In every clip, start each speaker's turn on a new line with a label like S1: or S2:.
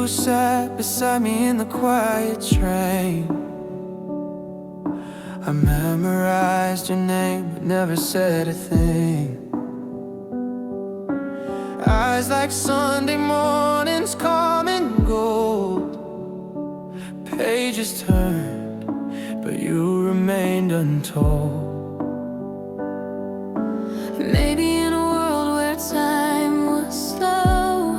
S1: sat beside me in the quiet train. I memorized your name but never said a thing. Eyes like Sunday mornings, calm and gold. Pages turned, but you remained untold.
S2: Maybe in a world where time was slow,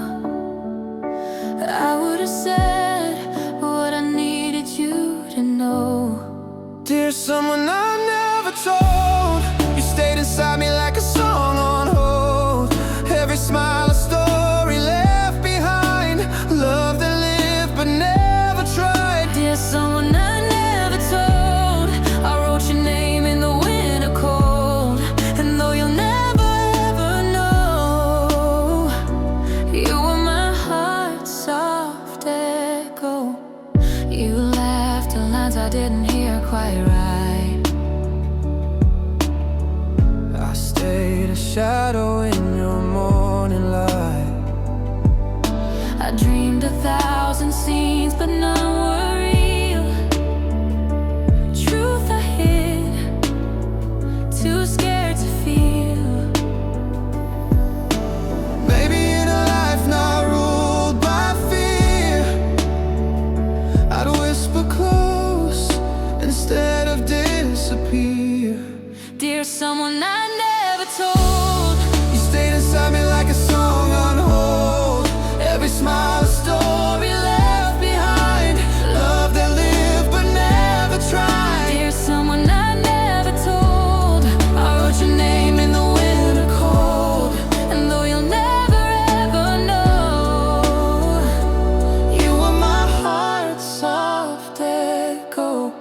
S2: I would have said what I needed you to know.
S1: Dear someone I never told, you stayed inside me like a song on hold. Every smile a story left behind, love that lived but never tried.
S2: Dear someone I never told, I wrote your name in the winter cold. And though you'll never ever know, you were my heart's soft echo. You laughed the lines I didn't hear quite right.
S1: I stayed a shadow in your morning light.
S2: I dreamed 1,000 scenes, but none were real. Truth I hid, too scared to feel.
S1: Maybe in a life not ruled by fear, I'd whisper close instead of disappear.
S2: Dear someone I never told,
S1: You stayed inside me like a song on hold. Every smile a story left behind, love that lived but never tried.
S2: dear someone I never told, I wrote your name in the winter cold. And though you'll never ever know,
S1: You were my heart's soft echo.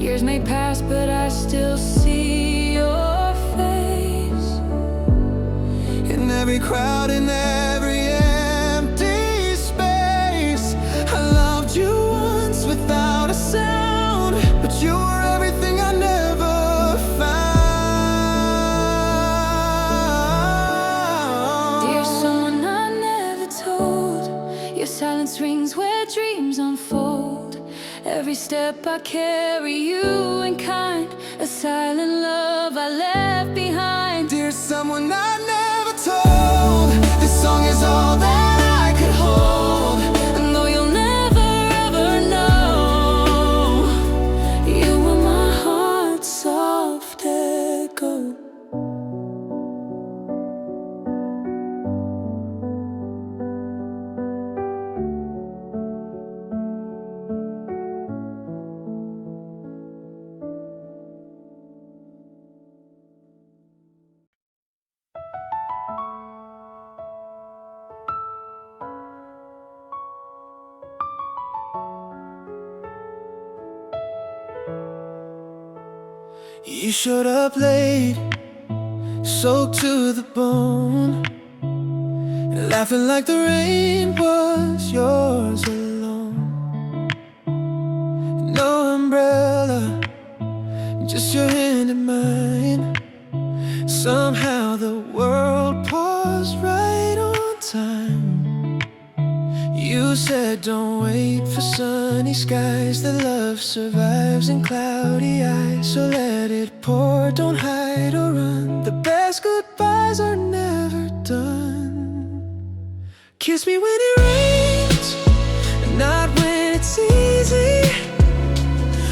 S2: years may pass but I still see your face.
S1: In every crowd, in every empty space, I loved you once without a sound, but you were everything I never found.
S2: Dear someone I never told, your silence rings where dreams unfold. Every step I carry you in kind, a silent love I left behind.
S1: Dear someone I never told, this song is all that I could hold.
S2: And though you'll never ever know, you were my heart's soft echo.
S1: You showed up late, soaked to the bone, laughing like the rain was yours alone. No umbrella, just your hand in mine. Somehow the world paused right on time. You said don't wait for sunny skies, that love survives in cloudy eyes. So let it pour, don't hide or run, the best goodbyes are never done. Kiss me when it rains, and not when it's easy.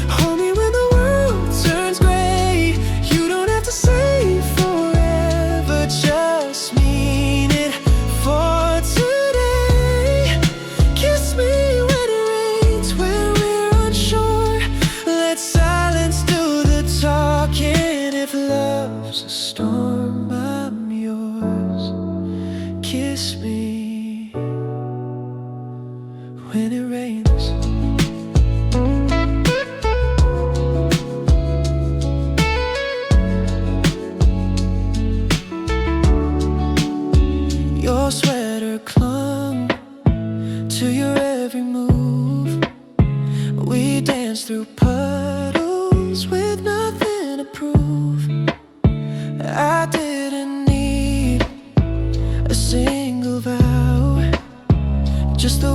S1: Hold me when the world turns gray. You don't have to say forever, just mean it for today. Kiss me when it rains, when we're unsure. Let silence do the talking. If love's a storm, I'm yours. Kiss me when it rains. Your sweater clung to your every move. We danced through puddles with nothing to prove. I didn't need a single vow, just the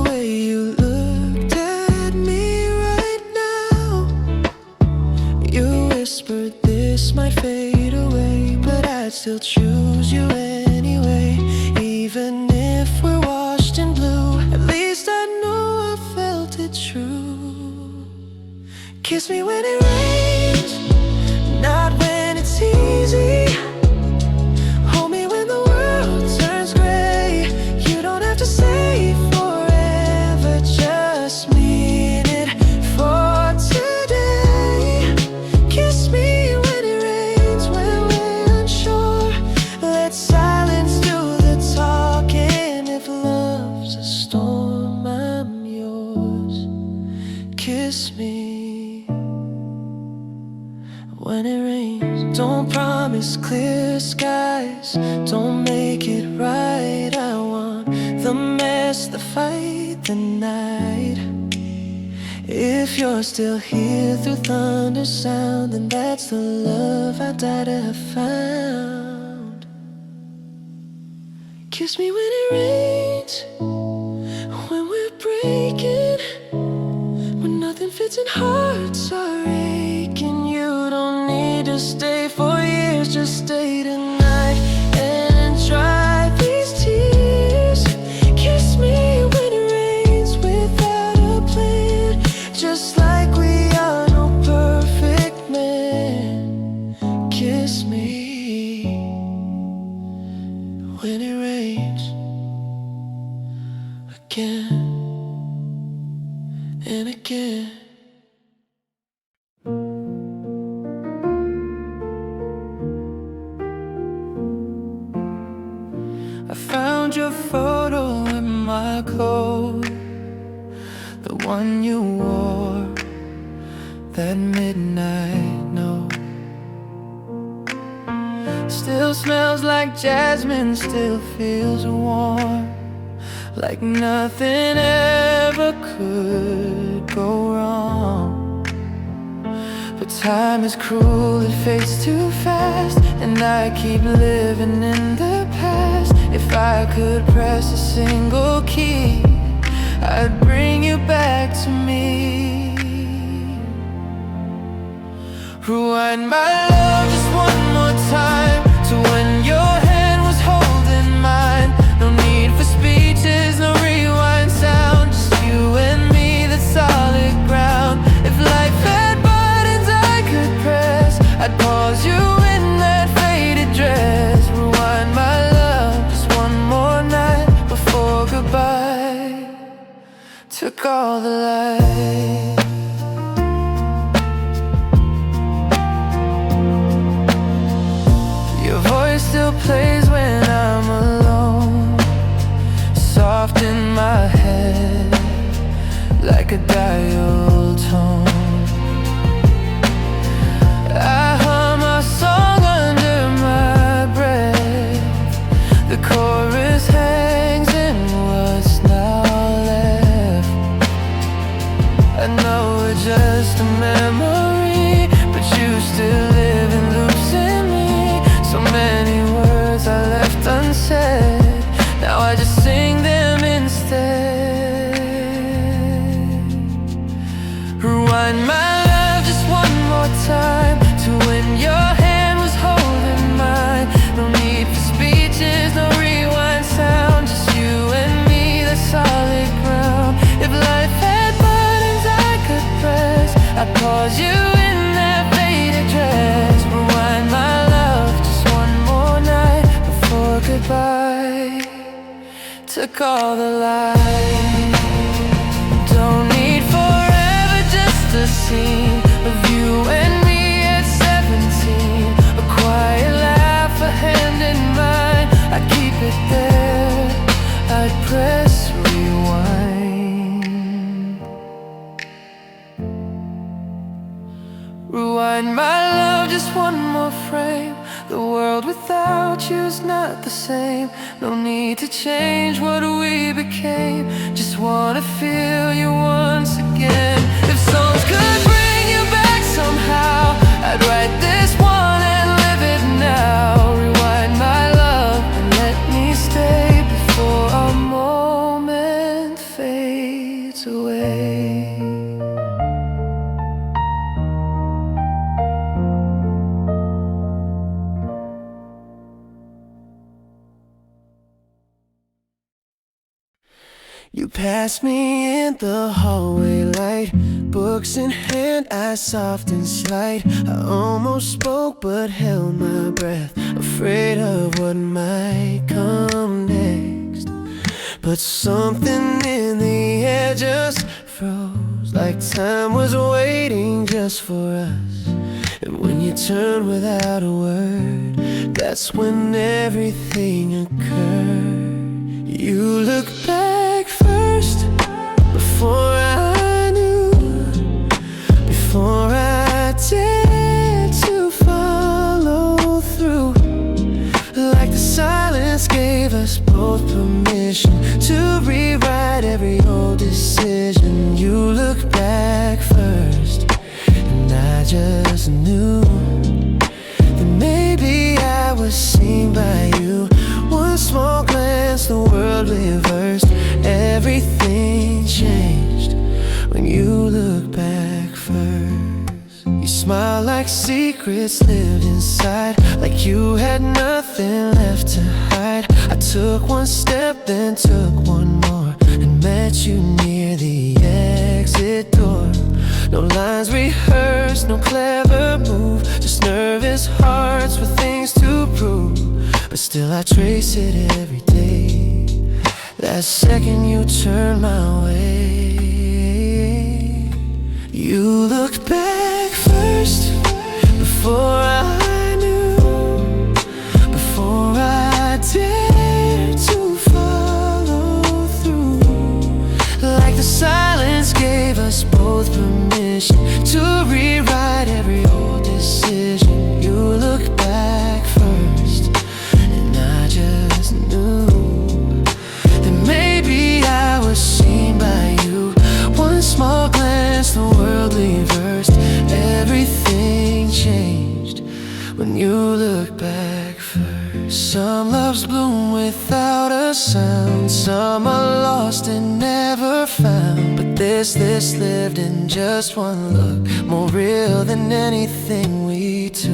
S1: still choose you anyway. Even if we're washed in blue, at least I know I felt it true. Kiss me when it rains, not when it's easy. Hold me when the world turns gray. You don't have to say forever, just mean it for today. Kiss me when it rains, when we're unsure. Let silence do the talking. If love's a storm, I'm yours. Kiss me when it rains. Don't promise clear skies, don't make it right. I want the mess, the fight, the night. If you're still here through thunder sound, then that's the love I died to have found. Kiss me when it rains, when we're breaking, when nothing fits and hearts are aching. You don't need to stay for years, just stay tonight and dry these tears. Kiss me when it rains without a plan, just like we are no perfect man. Kiss me when it rains again and again. I found your photo in my clothes, the one you wore that midnight note. Still smells like jasmine, still feels warm, like nothing ever could go wrong. But time is cruel, it fades too fast, and I keep living in the past. If I could press a single key, I'd bring you back to me. Rewind my love just one more time to when your hand was holding mine. No need for speeches, no rewind sound, just you and me, that's solid ground. If life had buttons I could press, I'd pause you in that faded dress. Rewind my love just one more night before goodbye took all the light. Your voice still plays when I'm alone, soft in my head like a dial tone. I hum a song under my breath, the chorus hangs in what's now left. I know we're just a memory, but you still live in loops in me. So many words I left unsaid, now I just sing them instead. Rewind my love just one more time to when your hand was holding mine. No need for speeches, no rewind sound, just you and me, that's solid ground. If life had buttons I could press, I'd pause you in that faded dress. Rewind my love just one more night before goodbye took all the light. Don't need forever, just a scene of you and me at 17. A quiet laugh, a hand in mine, I'd keep it there, I'd press rewind. Rewind my love just one more frame. The world without you is not the same. No need to change what we became, just wanna feel you once again. If songs could bring you back somehow, I'd write this one and live it now. Rewind my love and let me stay before our moment fades away. past me in the hallway light, books in hand, eyes soft and slight. I almost spoke but held my breath, afraid of what might come next. But something in the air just froze, like time was waiting just for us. And when you turn without a word, that's when everything occurred. You look back first, before I knew, before I dared to follow through. Like the silence gave us both permission to rewrite every old decision. You look back first, and I just knew that maybe I was seen by you. One small glance, the world reversed. Everything changed when you look back first. You smile like secrets lived inside, like you had nothing left to hide. I took one step, then took one more, and met you near the exit door. No lines rehearsed, no clever move, just nervous hearts with things to prove. But still I trace it every day. That second you turned my way. You looked back first, before I knew, before I dared to follow through. Like the silence gave us both permission to rewrite every old decision. You looked back first, and I just knew that maybe I was seen by you. One small glance, the world reversed. Everything changed when you look back first. Some loves bloom without a sound, some are lost and never found. But this lived in just one look, more real than anything we took.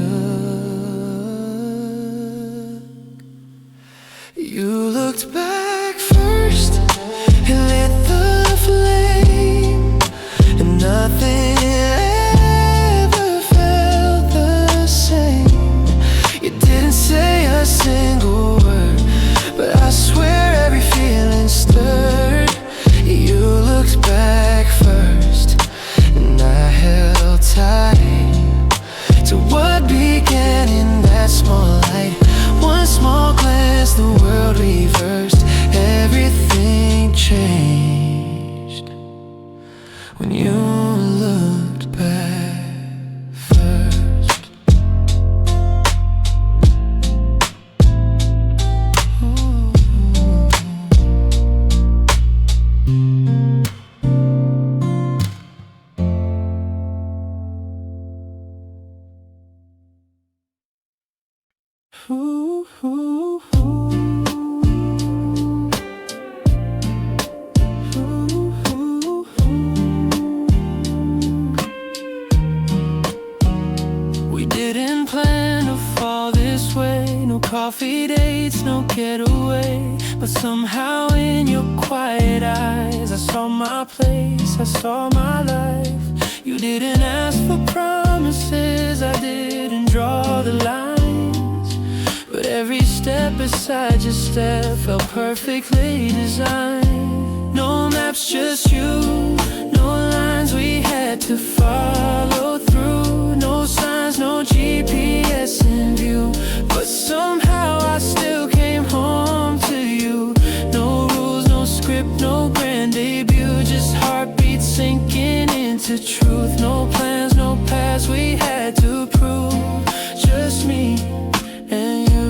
S1: You looked back first and lit the flame, and nothing ever felt the same. You didn't say a single word, but I swear every feeling stirred. You looked back first, and I held tight to what began in that small light. One small glance, the world reversed. Everything changed when you looked back first. Ooh, ooh, ooh. We didn't plan to fall this way. No coffee dates, no getaway. But somehow in your quiet eyes I saw my place, I saw my life. You didn't ask for promises, I didn't draw the lines. But every step beside your step felt perfectly designed. No maps, just you, no lines we had to follow through. No signs, no GPS in view, but somehow I still came home to you. No rules, no script, no grand debut, just heartbeats sinking into truth. No plans, no past we had to prove, just me and you.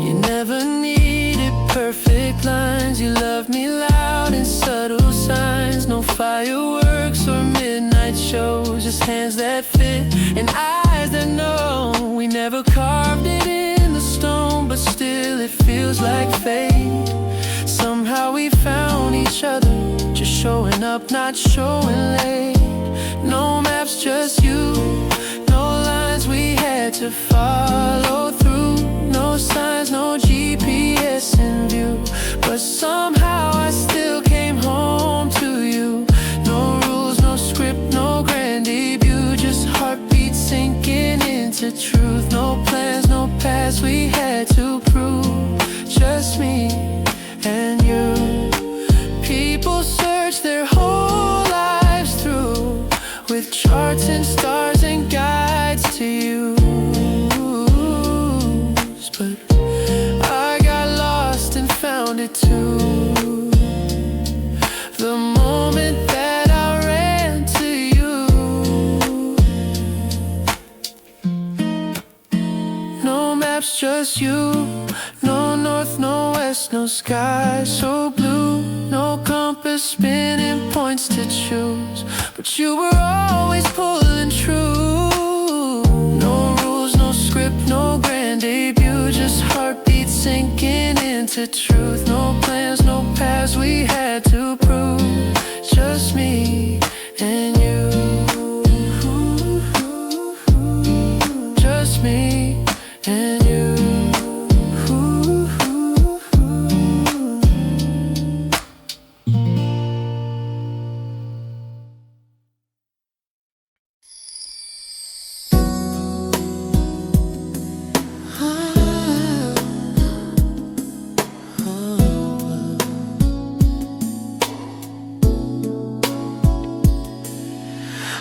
S1: You never needed perfect lines, you loved me loud in subtle signs. No fireworks or midnight shows, just hands that fit and eyes that know. We never carved it in the stone, but still it feels like fate. Somehow we found each other, just showing up, not showing late. No maps, just you, to follow through. No signs, no GPS in view, but somehow I still came home to you. No rules, no script, no grand debut, just heartbeats sinking into truth. No plans, no past we had to prove, just me and you. People search their whole lives through, with charts and stars and guides to use, but I got lost and found it too. The moment that I ran to you. No maps, just you. No north, no west, no sky so blue. No compass spinning points to choose, but you were always pulling true. No rules, no script, no grand debut, just heartbeats sinking into truth. No plans, no paths we had to prove, just me and you. Just me and you.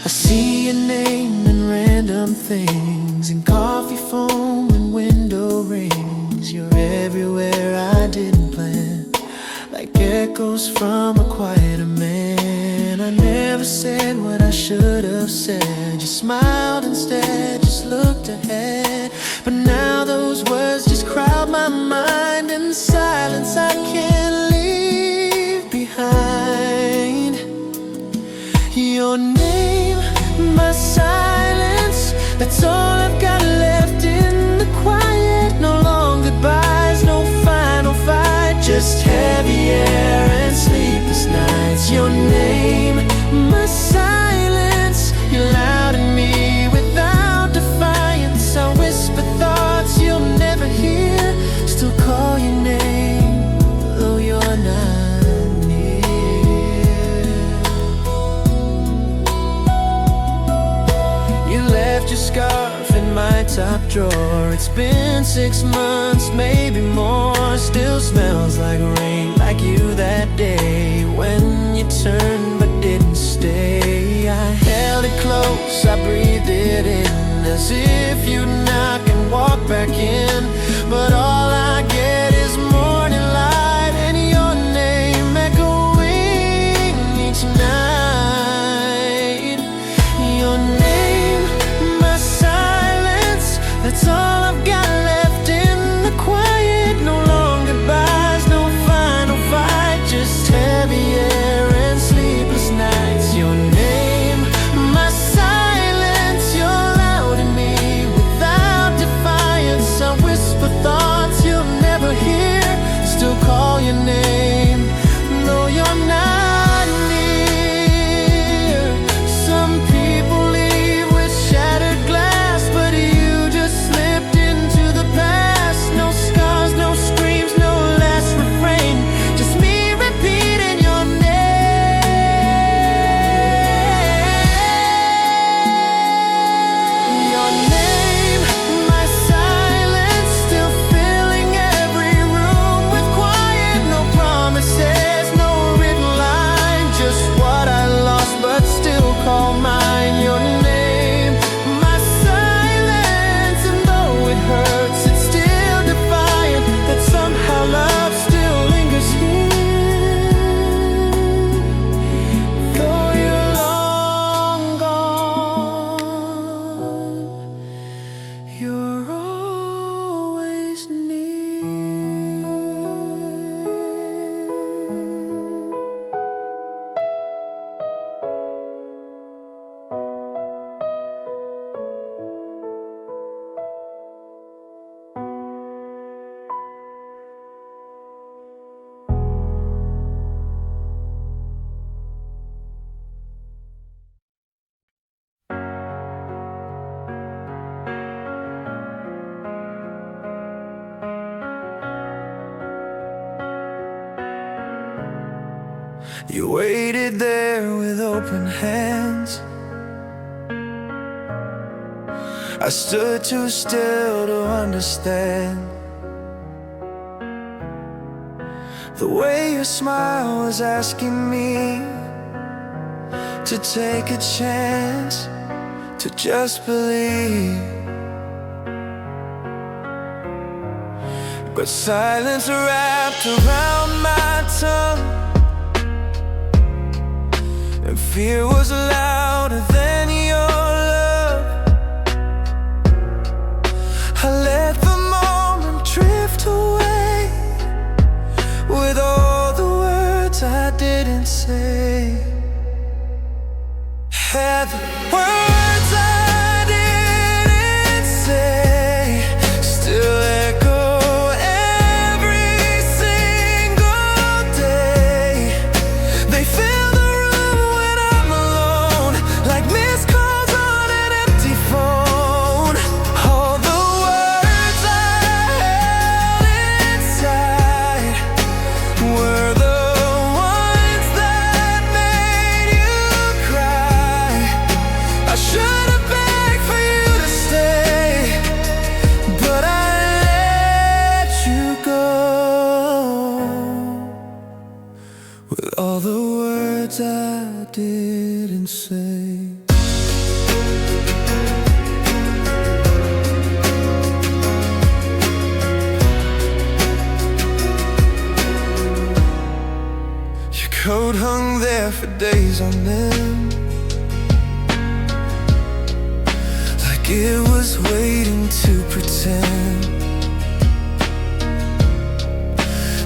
S1: I see your name in random things, in coffee foam and window rings. You're everywhere I didn't plan, like echoes from a quieter man. I never said what I should have said, just smiled instead, just looked ahead. But now those words just crowd my mind, in silence I can't leave behind. Your name, my silence, that's all I've got left in the quiet. No long goodbyes, no final fight, just heavy air and sleepless nights. Your name, my silence, you're loud in me without defiance. I whisper thoughts you'll never hear, still call your name, though you're not near. You left your scarf in my top drawer. It's been 6 months, maybe more. Still smells like rain, like you that day when you turned but didn't stay. I held it close, I breathed it in, as if you'd knock and walk back in. But all I get is morning light and your name echoing each night. Your name, my silence, that's all I've got left in the quiet. No long goodbyes, no final fight, just heavy air and sleepless nights. Your name, my silence, you're loud in me without defiance. I whisper thoughts you'll never hear, still call your name, though you're not near. Some people leave with shattered glass, but you just slipped into You waited there with open hands. I stood too still to understand the way your smile was asking me to take a chance, to just believe. But silence wrapped around my tongue, and fear was louder than your love. I let the moment drift away with all the words I didn't say. Had the words I didn't say still echo every single day. They fill the room when I'm alone, like missed calls on an empty phone. All the words I held inside were the ones that made you cry. I should have begged for you to stay, but I let you go with all the words I didn't say. Your coat hung there for days on end, like it was waiting to pretend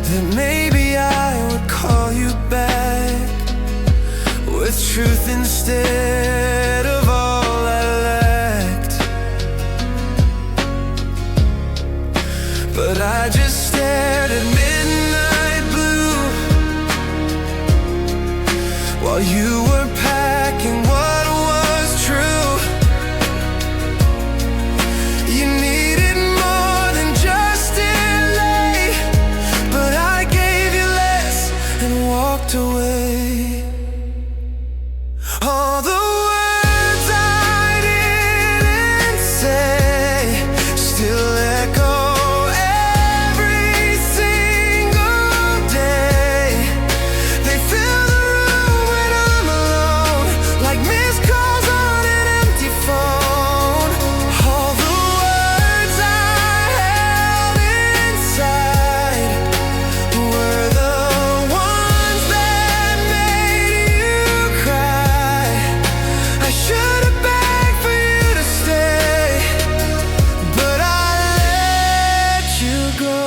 S1: that maybe I would call you back with truth instead of all I lacked. But I just stared at midnight blue while you were packing what was true. You needed more than just delay, but I gave you less and walked away. All the words I didn't say still echo every single day. They fill the room when I'm alone, like missed calls on an empty phone. All the words I held inside were the ones that made you cry. I should have begged for you to stay, but I let you go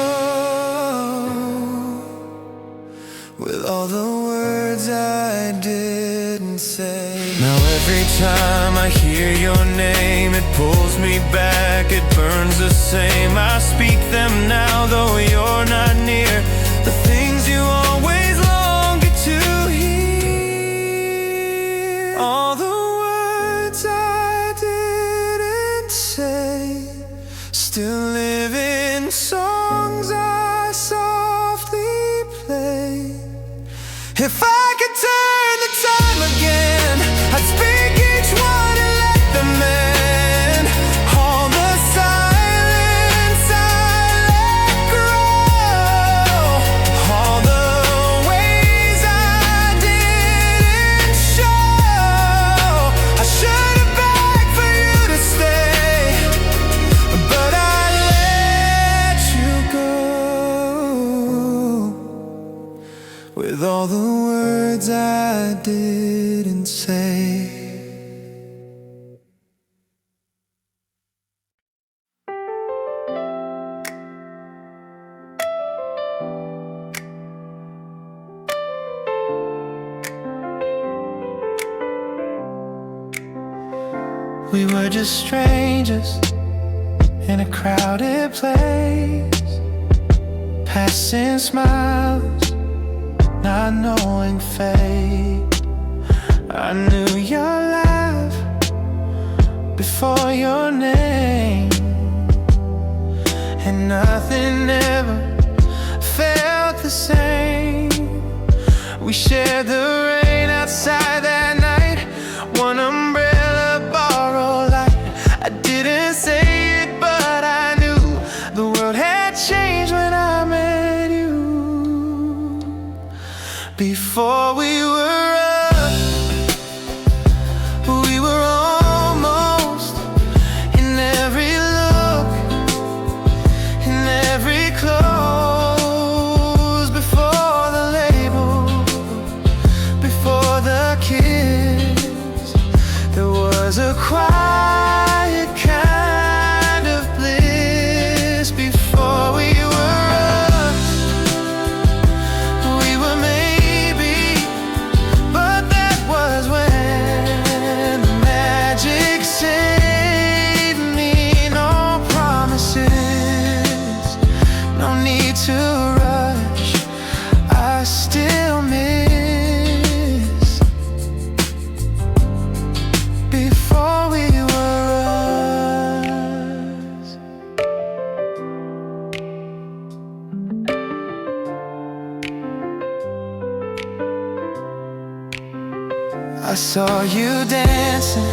S1: with all the words I didn't say. Now every time I hear your name, it pulls me back, it burns the same. I speak them now, though you're not near. The things you always longed to hear. All the words I didn't say still live in songs I softly play. If I could turn the time again, I'd speak each one and let them in. All the silence I let grow, all the ways I didn't show. I should have begged for you to stay, but I let you go with all the words I didn't say. We were just strangers in a crowded place, passing smiles, not knowing fate. I knew your laugh before your name, and nothing ever felt the same. We shared the rain outside that night, one umbrella borrowed light. I didn't say it, but I knew the world had changed when I met you. Before we were up, we were almost in every look, in every close. Before the label, before the kiss, there was a quiet kind of bliss. Before we were us, we were maybe, but that was when the magic saved me. No promises, no need to rush, I still miss before we were us. I saw you dancing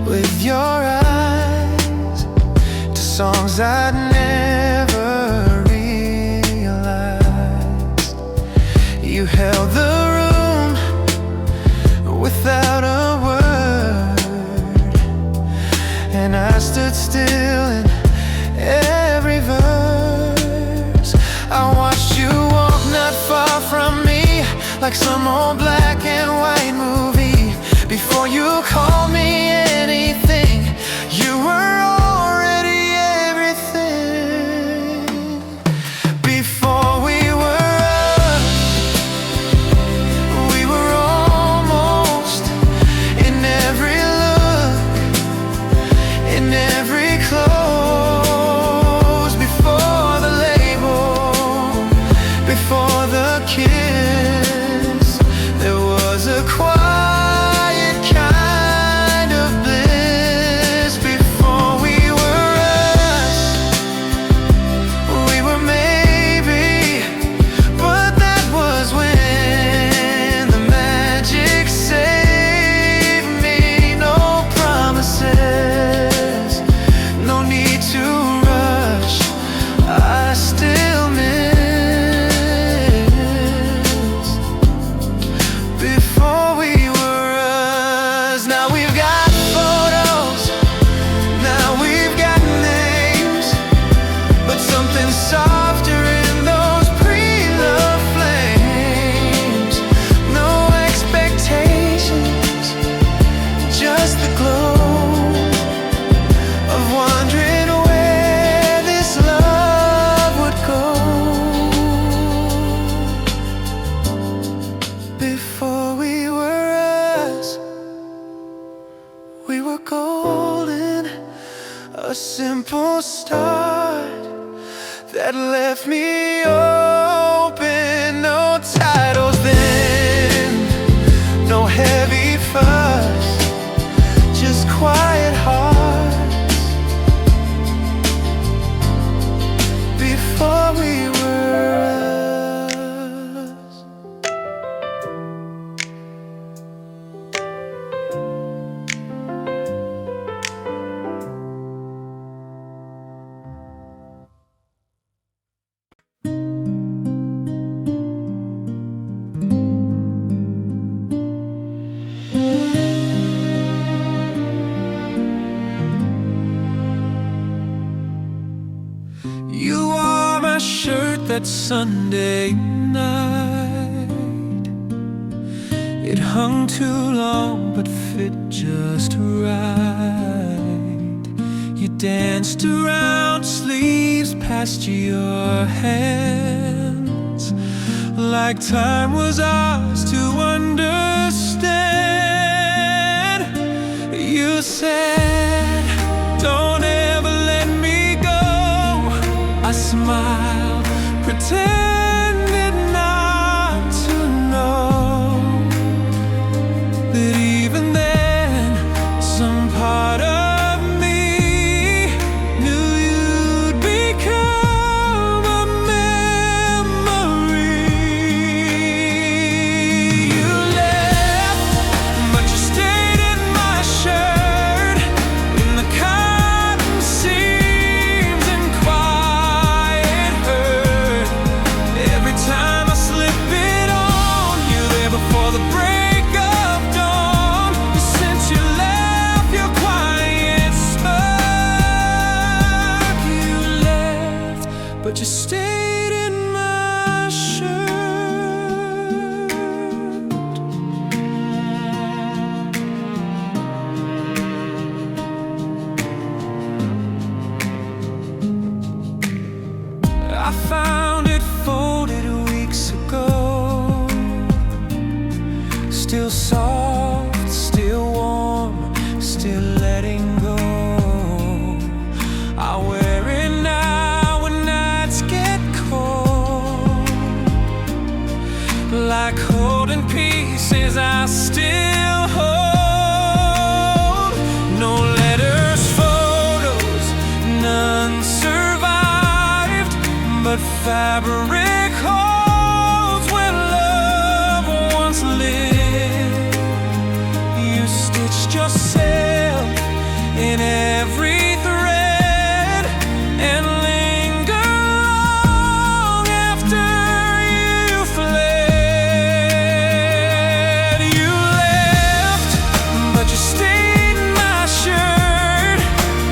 S1: with your eyes to songs I'd never realized. You held the room without a word, and I stood still in every verse. I watched you walk not far from me, like some old black and white movie. Before you called me anything, you were already everything. Before we were up, we were almost in every look, in every close. Before the label, before the kiss, there was a quiet kind of bliss. Before we were us, we were maybe, but that was when the magic saved me. No promises, no need to rush, I still miss before we were us. Now we've got photos, now we've got names, but something softer in those pre-love flames. No expectations, just the glow of wondering where this love would go. Before we were us, we were golden, a simple start that left me open. No titles then, no heavy fuss, just quiet hearts. Before we were us. You wore my shirt that Sunday night. It hung too long but fit just right. You danced around sleeves past your hands, like time was ours to understand. You said, don't ever let me go. I smiled, pretended not to know that even then some part of me knew you'd become a memory. but you stayed in my shirt. I found it folded weeks ago, still soft, still warm, still letting go. I wear it now when nights get cold, like holding pieces I still hold. No letters, photos, none survived, but fabric holds where love once lived. You stitched yourself in every thread and linger long after you fled. You left, but you stayed in my shirt,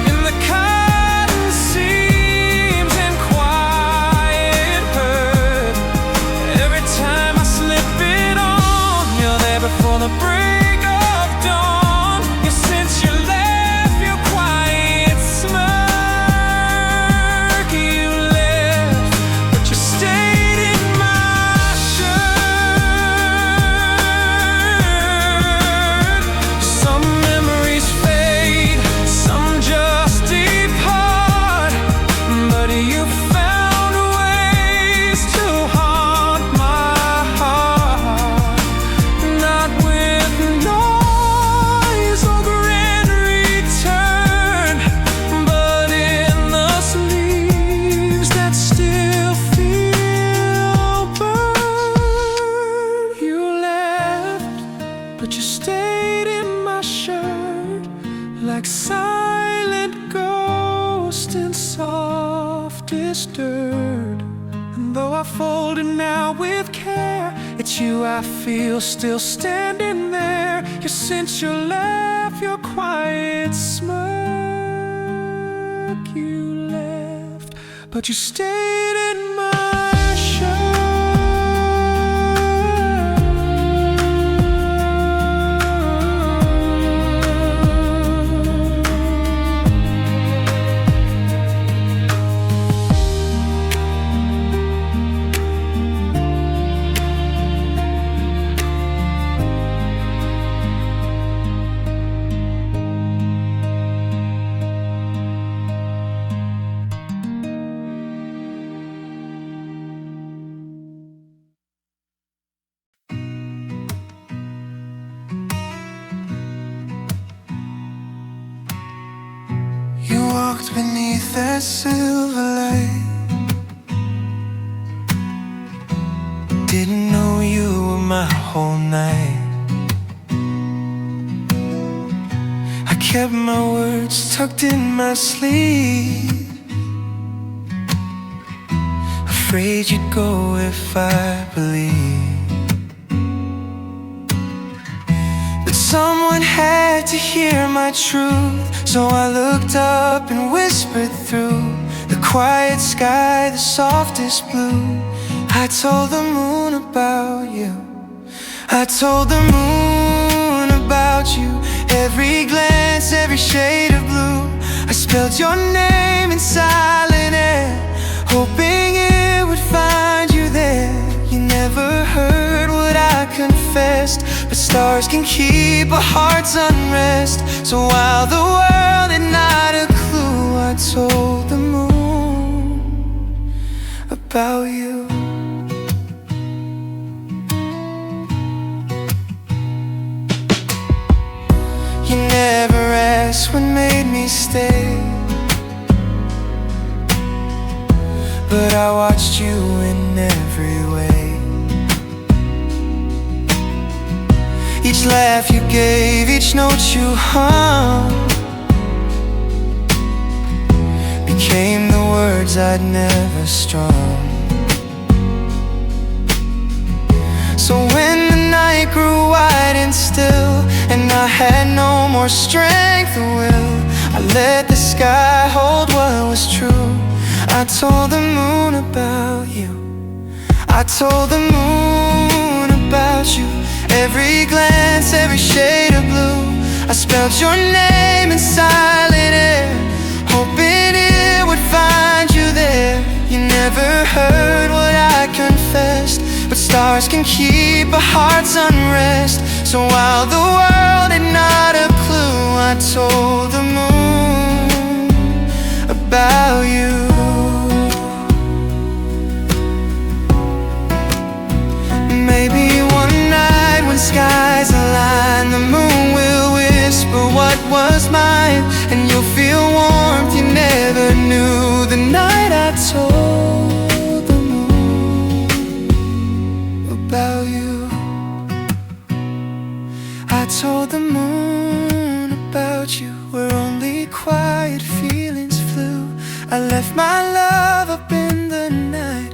S1: in the cotton seams and quiet hurt. Every time I slip it on, you're there before the break of dawn. You since you left your quiet smirk. You left, but you stayed in my shirt. Some memories fade, some just depart, but you found ways to haunt my heart. Not with noise or grand return, but in the sleeves that still feel burned. You left, but you stayed in my shirt, like silent ghost in softest dirt. And though I fold it now with care, it's you I feel still standing there. You since you left your quiet smirk. You left, but you stayed in my shirt. You walked beneath that silver light. Didn't know you were my whole night. I kept my words tucked in my sleeve, afraid you'd go if I believed. But someone had to hear my truth, so I looked up and whispered through the quiet sky, the softest blue. I told the moon about you. I told the moon about you. Every glance, every shade of blue. I spelled your name in silent air, hoping it would find you there. You never heard what I confessed, but stars can keep a heart's unrest. So while the world had not a clue, I told the moon about you. You never asked what made me stay, but I watched you in every way. Each laugh you gave, each note you hummed, became the words I'd never strung. So when the night grew wide and still, and I had no more strength or will, I let the sky hold what was true. I told the moon about you. I told the moon about you. Every glance, every shade of blue. I spelled your name in silent air, hoping it would find you there. You never heard what I confessed, but stars can keep a heart's unrest. So while the world had not a clue, I told the moon about you. Maybe one night when skies align, the moon will whisper what was mine, and you'll feel warmth you never knew. The night I told the moon about you. I told the moon about you, where only quiet feelings flew. I left my love up in the night,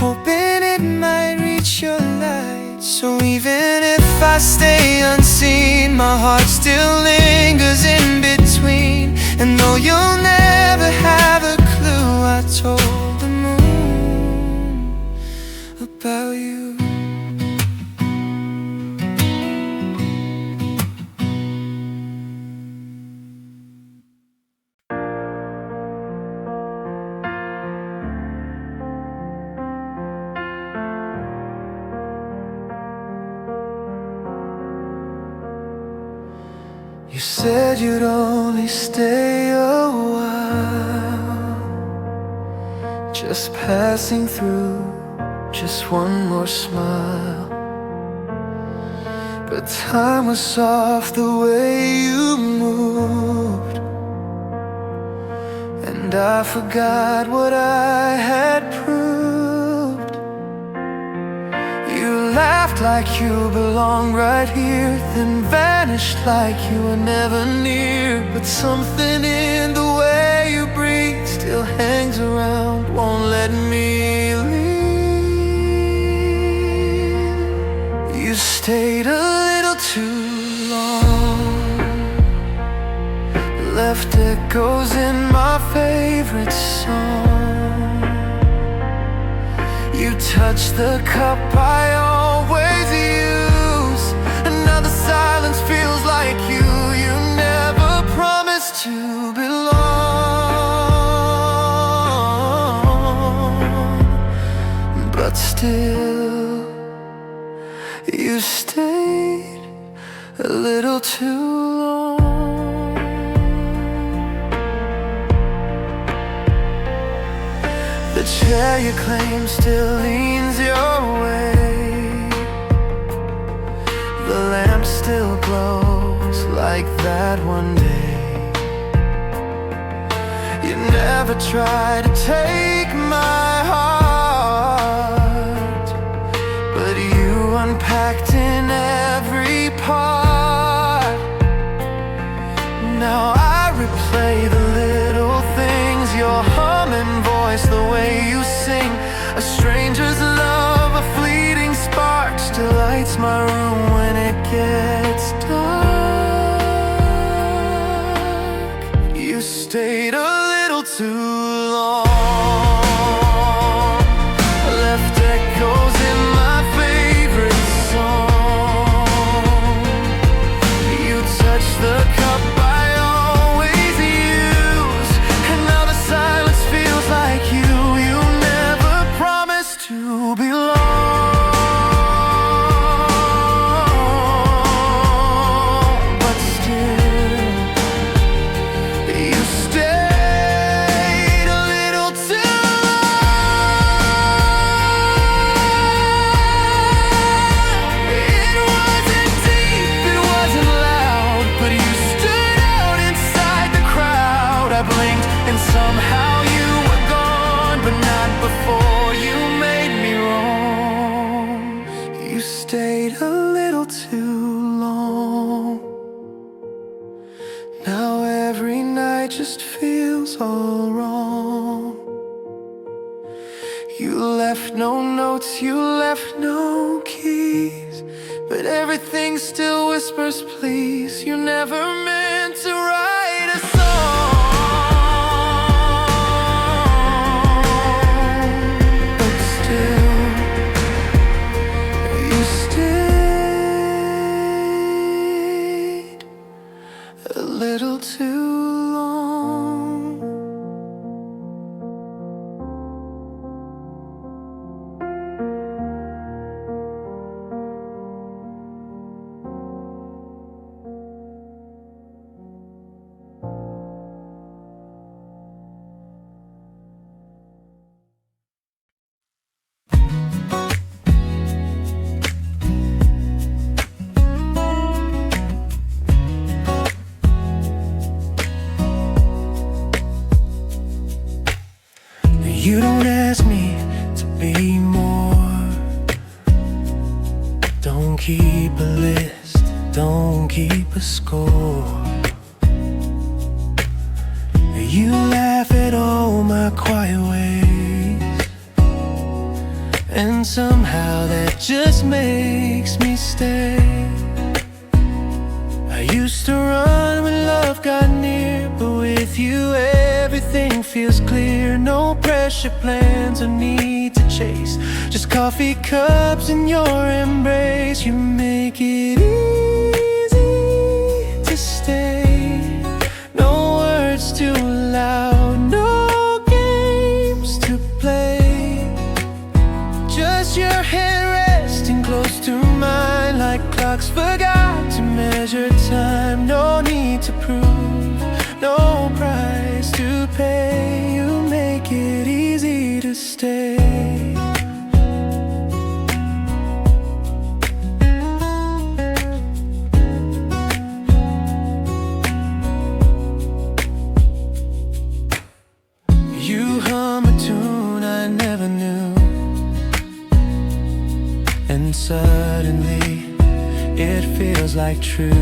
S1: hoping it might reach your light. So even if I stay unseen, my heart still lingers in between. And though you'll never have a clue, I told the moon about you. You said you'd only stay a while, just passing through, just one more smile. But time was soft the way you moved, and I forgot what I had proved. You laughed like you belonged right here, then vanished like you were never near. But something in the way you breathe still hangs around, won't let me leave. You stayed a little too long, left echoes in my favorite song. You touched the cup I always use, and now the silence feels like you. You never promised to belong, but still you stayed a little too long. The chair you claim still leans your way, the lamp still glows like that one day. You never tried to take my heart, but you unpacked in every part. Now I replay the little things, your humming voice, the way you sing. A stranger's love, a fleeting spark, still lights my room when it gets dark. You stayed a little too long, left echoes in my favorite song. You touched the cup I always use, and now the silence feels like you. You never promised to belong, but still you stayed a little too long. It wasn't deep, it wasn't loud, but you stood out inside the crowd. I blinked and somehow you were gone, but not before you made me wrong. You stayed a little too long. Now every night just feels all wrong. You left no notes, you left no keys, but everything still whispers please. You never meant to write a song. You don't ask me to be more. Don't keep a list, don't keep a score. You laugh at all my quiet ways, and somehow that just makes me stay. I used to run when love got near, but with you everything feels clear. No pressure, plans, or need to chase, just coffee cups in your embrace. You make it easy to stay. No words too loud, no games to play. Just your hand resting close to mine, like clocks forgot to measure time. No need to prove, no price to pay. You make it easy to stay. You hum a tune I never knew, and suddenly it feels like truth.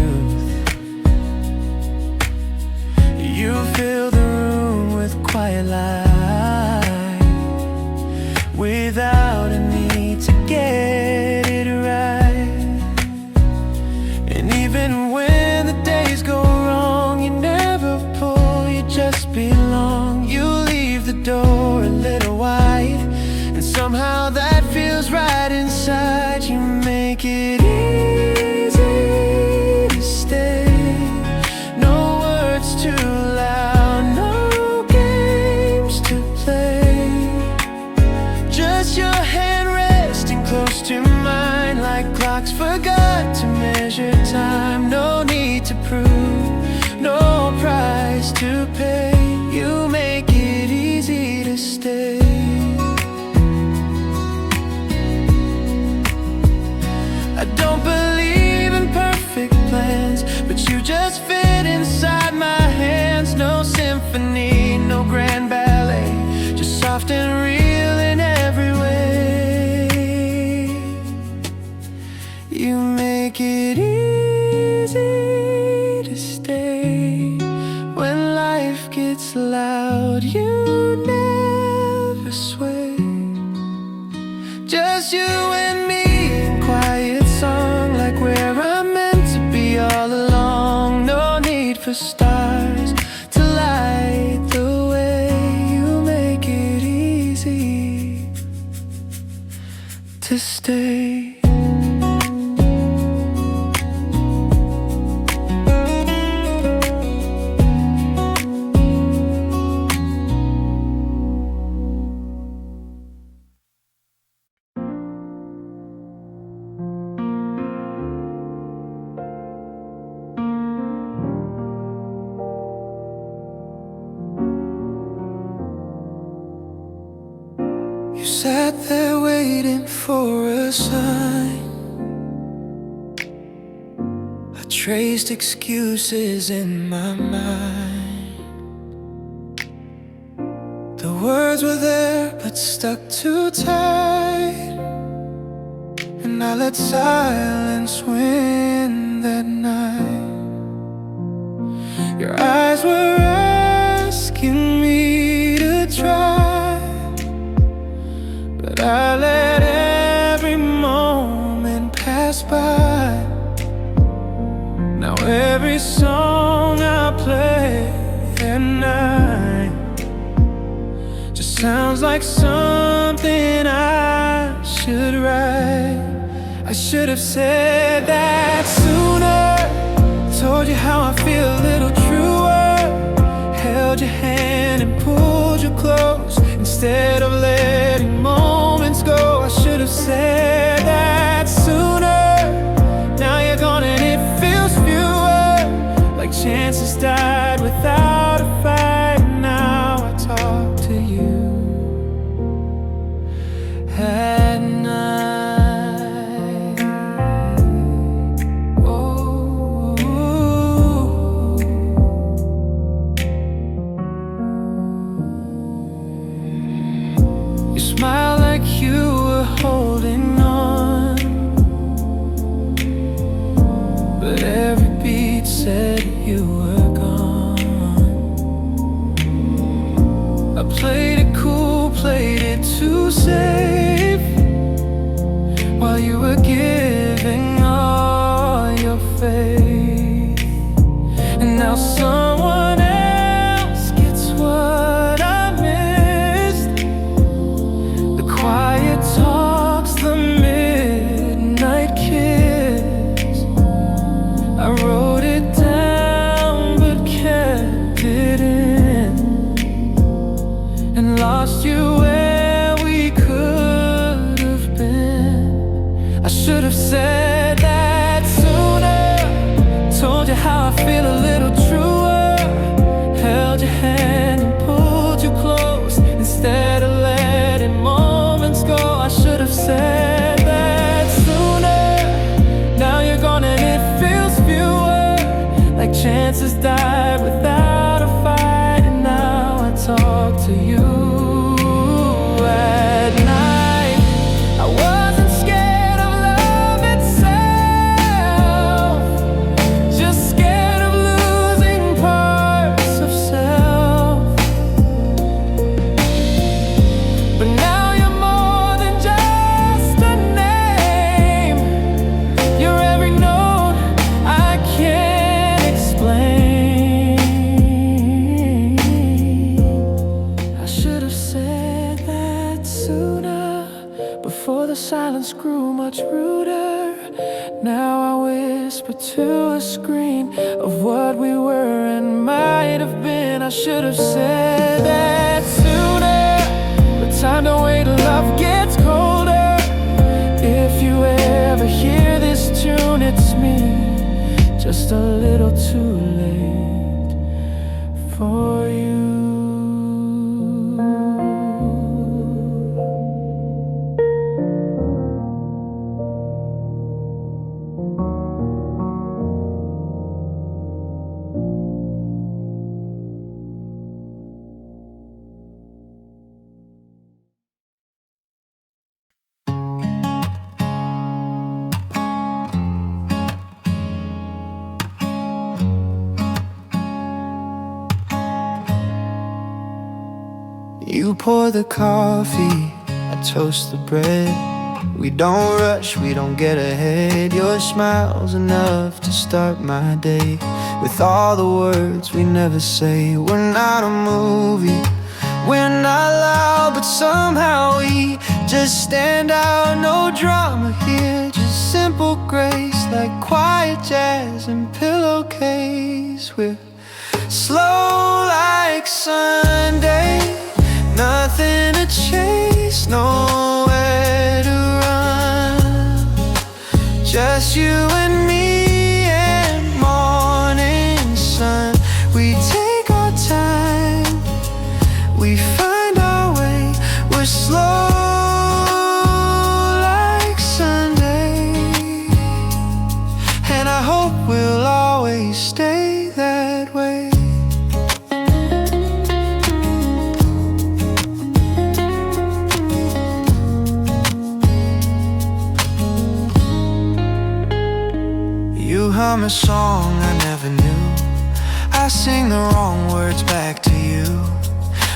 S1: You fill the room with quiet light, without a need to get it right. And even when the days go wrong, you never pull, you just belong. You leave the door a little wide, and somehow that feels right inside. You make it easy to stay. No words too loud, no games to play. Just your hand resting close to mine, like clocks forgot to measure time. No need to prove, no price to pay. You make it easy to stay. I don't believe in perfect plans, but you just fit inside my hands. No symphony, no grand ballet, just soft and real in every way. You make it easy to stay. When life gets loud, you never sway. Just you and me in quiet song, like where I'm meant to be all along. No need for stars to light the way. You make it easy to stay. You sat there waiting for a sign. I traced excuses in my mind. The words were there but stuck too tight, and I let silence win that night. Your eyes were asking me to try, but I let every moment pass by. Now every song I play at night just sounds like something I should write. I should have said that sooner, told you how I feel a little truer, held your hand and pulled you close instead of letting moments go. I should have said that sooner. Now you're gone and it feels fewer, like chances died without a fight. Now I talk to you at night. Oh, smile like you were holding on, but every beat said you were gone. I played it cool, played it too safe, while you were giving all your faith. And now someone else gets what I missed, the quiet talks, the midnight kiss. I wrote it down but kept it in, and lost you where we could have been. I should have said that sooner, told you how I feel a little truer, held your hand and pulled you close instead of letting moments go. I should have said that sooner. Now you're gone and it feels fewer, like chances died without a fight. And now I talk to you at night. I wasn't scared of love itself, just scared of losing parts of self. But now you're more than just a name, you're every note I can't explain. I should have said that sooner, before the silence grew much ruder. Now I whisper to a screen of what we were and might have been. I should have said that sooner, but time don't wait, love gets colder. If you ever hear this tune, it's me, just a little too late for you. You pour the coffee, I toast the bread. We don't rush, we don't get ahead. Your smile's enough to start my day, with all the words we never say. We're not a movie, we're not loud, but somehow we just stand out. No drama here, just simple grace, like quiet jazz and pillowcase. We're slow like Sunday, nothing to chase, nowhere to run, just you and me and morning sun. We take our time, we find our way. We're slow like Sunday, and I hope we'll always stay that way. You hum a song I never knew, I sing the wrong words back to you.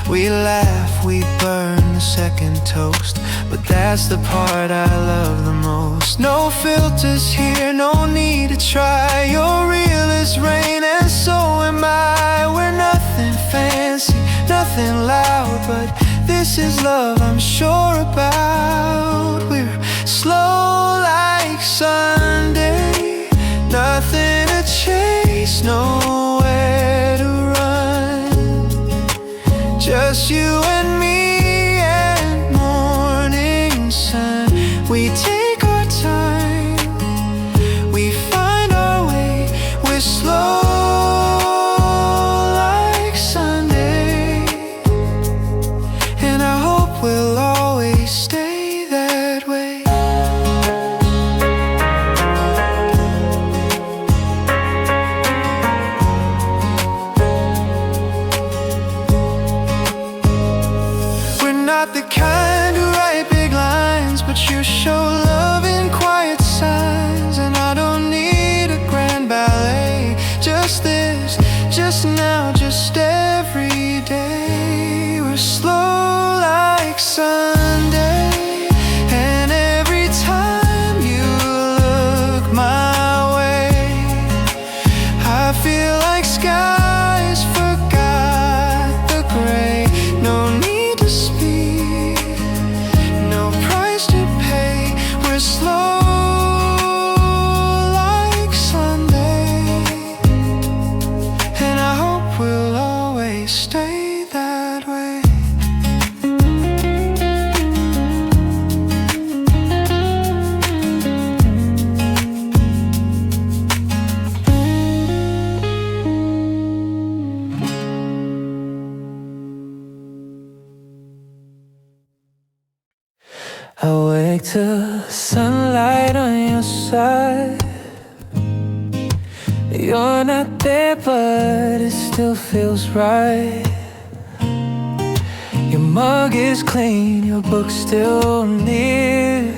S1: We laugh, we burn the second toast, but that's the part I love the most. No filters here, no need to try. You're real as rain and so am I. We're nothing fancy, nothing loud, but this is love I'm sure about. We're slow like Sunday, nothing to chase, nowhere to run, just you and me and morning sun. We take our time, we find our way. We're slow like Sunday, and I hope we'll always stay that way. We're not the kind who Sunday. And every time you look my way, I feel like skies forgot the gray. No need to speak, no price to pay. We're slow like Sunday, and I hope we'll always stay that way. I wake to sunlight on your side. You're not there, but it still feels right. Your mug is clean, your book's still near.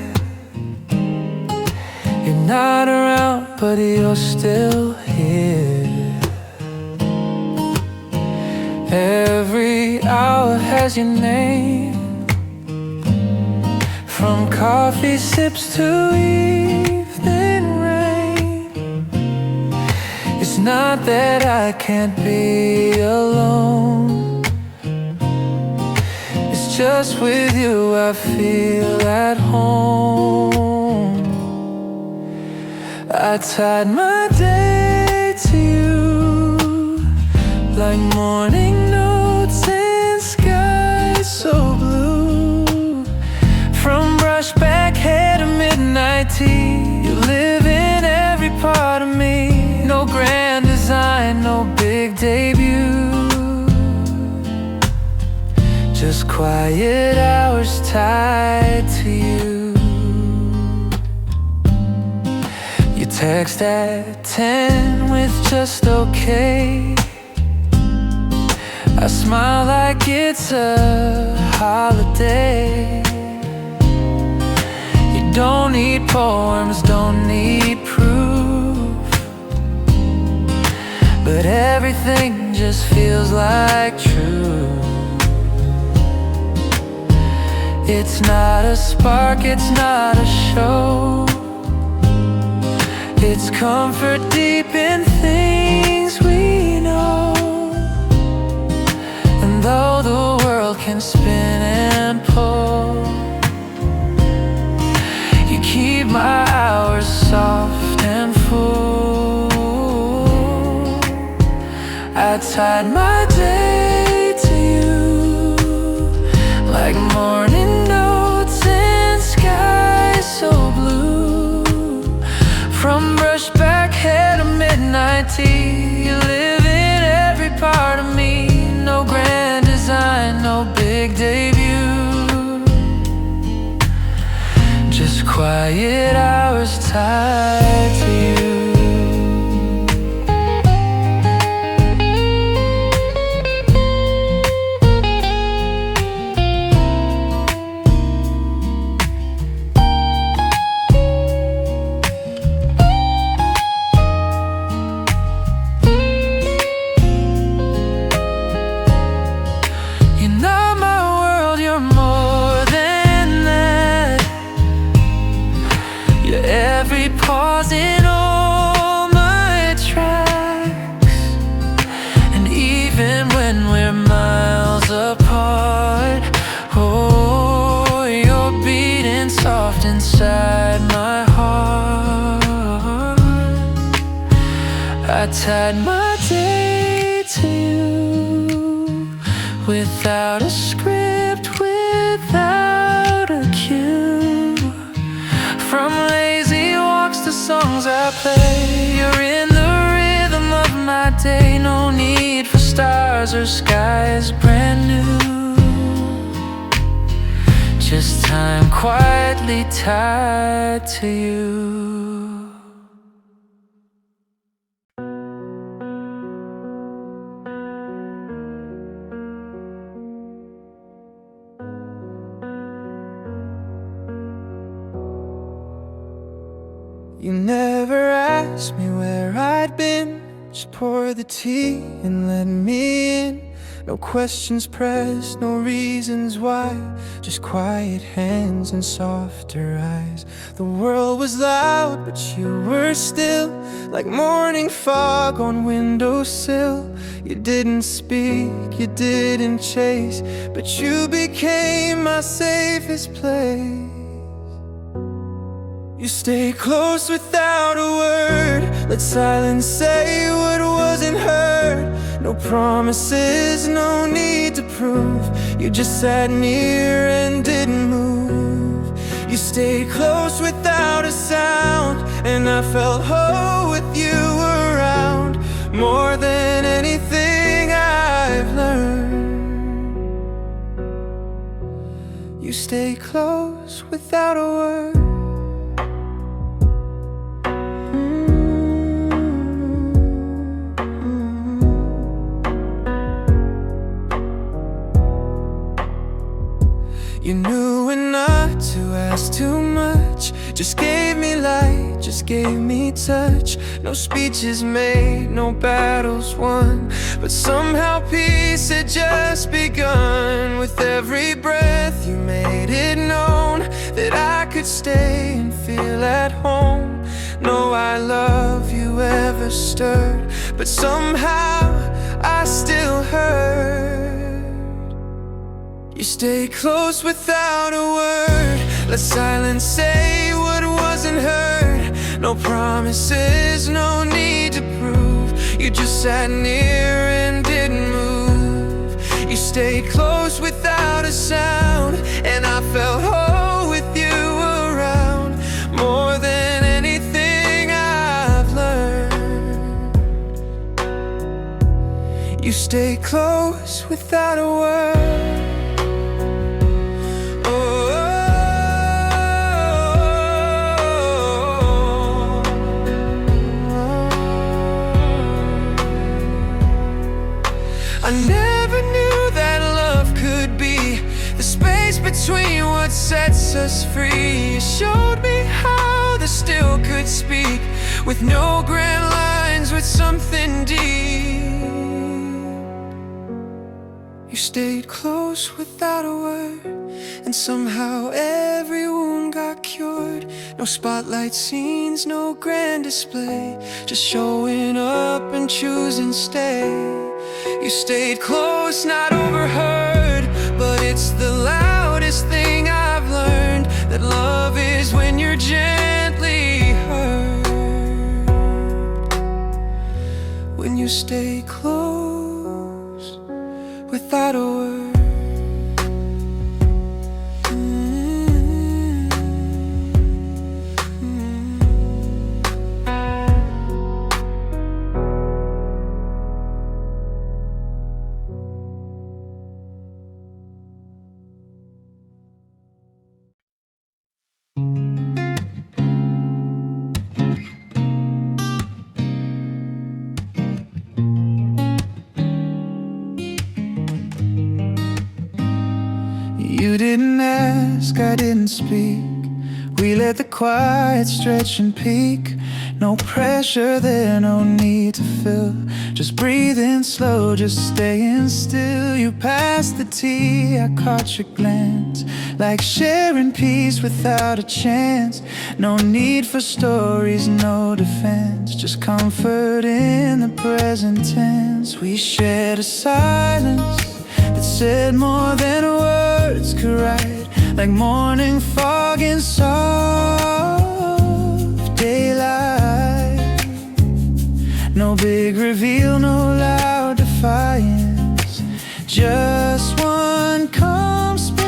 S1: You're not around, but you're still here. Every hour has your name. From coffee sips to evening rain. It's not that I can't be alone. It's just with you I feel at home. I tied my day to you like morning notes in skies so blue. From brush back hair to midnight tea, you live in every part of me. No grand design, no big debut, just quiet hours tied to you. You text at 10 with just okay. I smile like it's a holiday. Don't need poems, don't need proof, but everything just feels like truth. It's not a spark, it's not a show. It's comfort deep in things we know. And though the world can spin and pull, keep my hours soft and full. I tied my day to you like morning notes in skies so blue. From brush back hair to midnight tea, you live in every part of me. No grand design, no big debut, just quiet hours tied to you. You're not my world, you're more than that. You're every pause in all my tracks. And even when we're miles apart, oh, you're beating soft inside my heart. I tied my day to you without a script, without a cue. From lazy walks to songs I play, you're in the rhythm of my day. No need for stars or skies brand new, just time quietly tied to you. You never asked me where I'd been, just pour the tea and let me in. No questions pressed, no reasons why, just quiet hands and softer eyes. The world was loud, but you were still, like morning fog on windowsill. You didn't speak, you didn't chase, but you became my safest place. You stay close without a word, let silence say what wasn't heard. No promises, no need to prove, you just sat near and didn't move. You stayed close without a sound, and I felt whole with you around. More than anything I've learned, you stay close without a word. You knew when not to ask too much, just gave me light, just gave me touch. No speeches made, no battles won, but somehow peace had just begun. With every breath you made it known that I could stay and feel at home. No, I love you ever stirred, but somehow I still hurt. You stay close without a word, let silence say what wasn't heard. No promises, no need to prove, you just sat near and didn't move. You stayed close without a sound, and I felt whole with you around. More than anything I've learned, you stay close without a word. I never knew that love could be the space between what sets us free. You showed me how the still could speak, with no grand lines, with something deep. You stayed close without a word, and somehow every wound got cured. No spotlight scenes, no grand display, just showing up and choosing stay. You stayed close, not overheard, but it's the loudest thing I've learned, that love is when you're gently heard. When you stay close without a word. You didn't ask, I didn't speak, we let the quiet stretch and peak. No pressure there, no need to fill, just breathing slow, just staying still. You passed the tea, I caught your glance, like sharing peace without a chance. No need for stories, no defense, just comfort in the present tense. We shared a silence that said more than words could write, like morning fog in soft daylight. No big reveal, no loud defiance, just one calm space.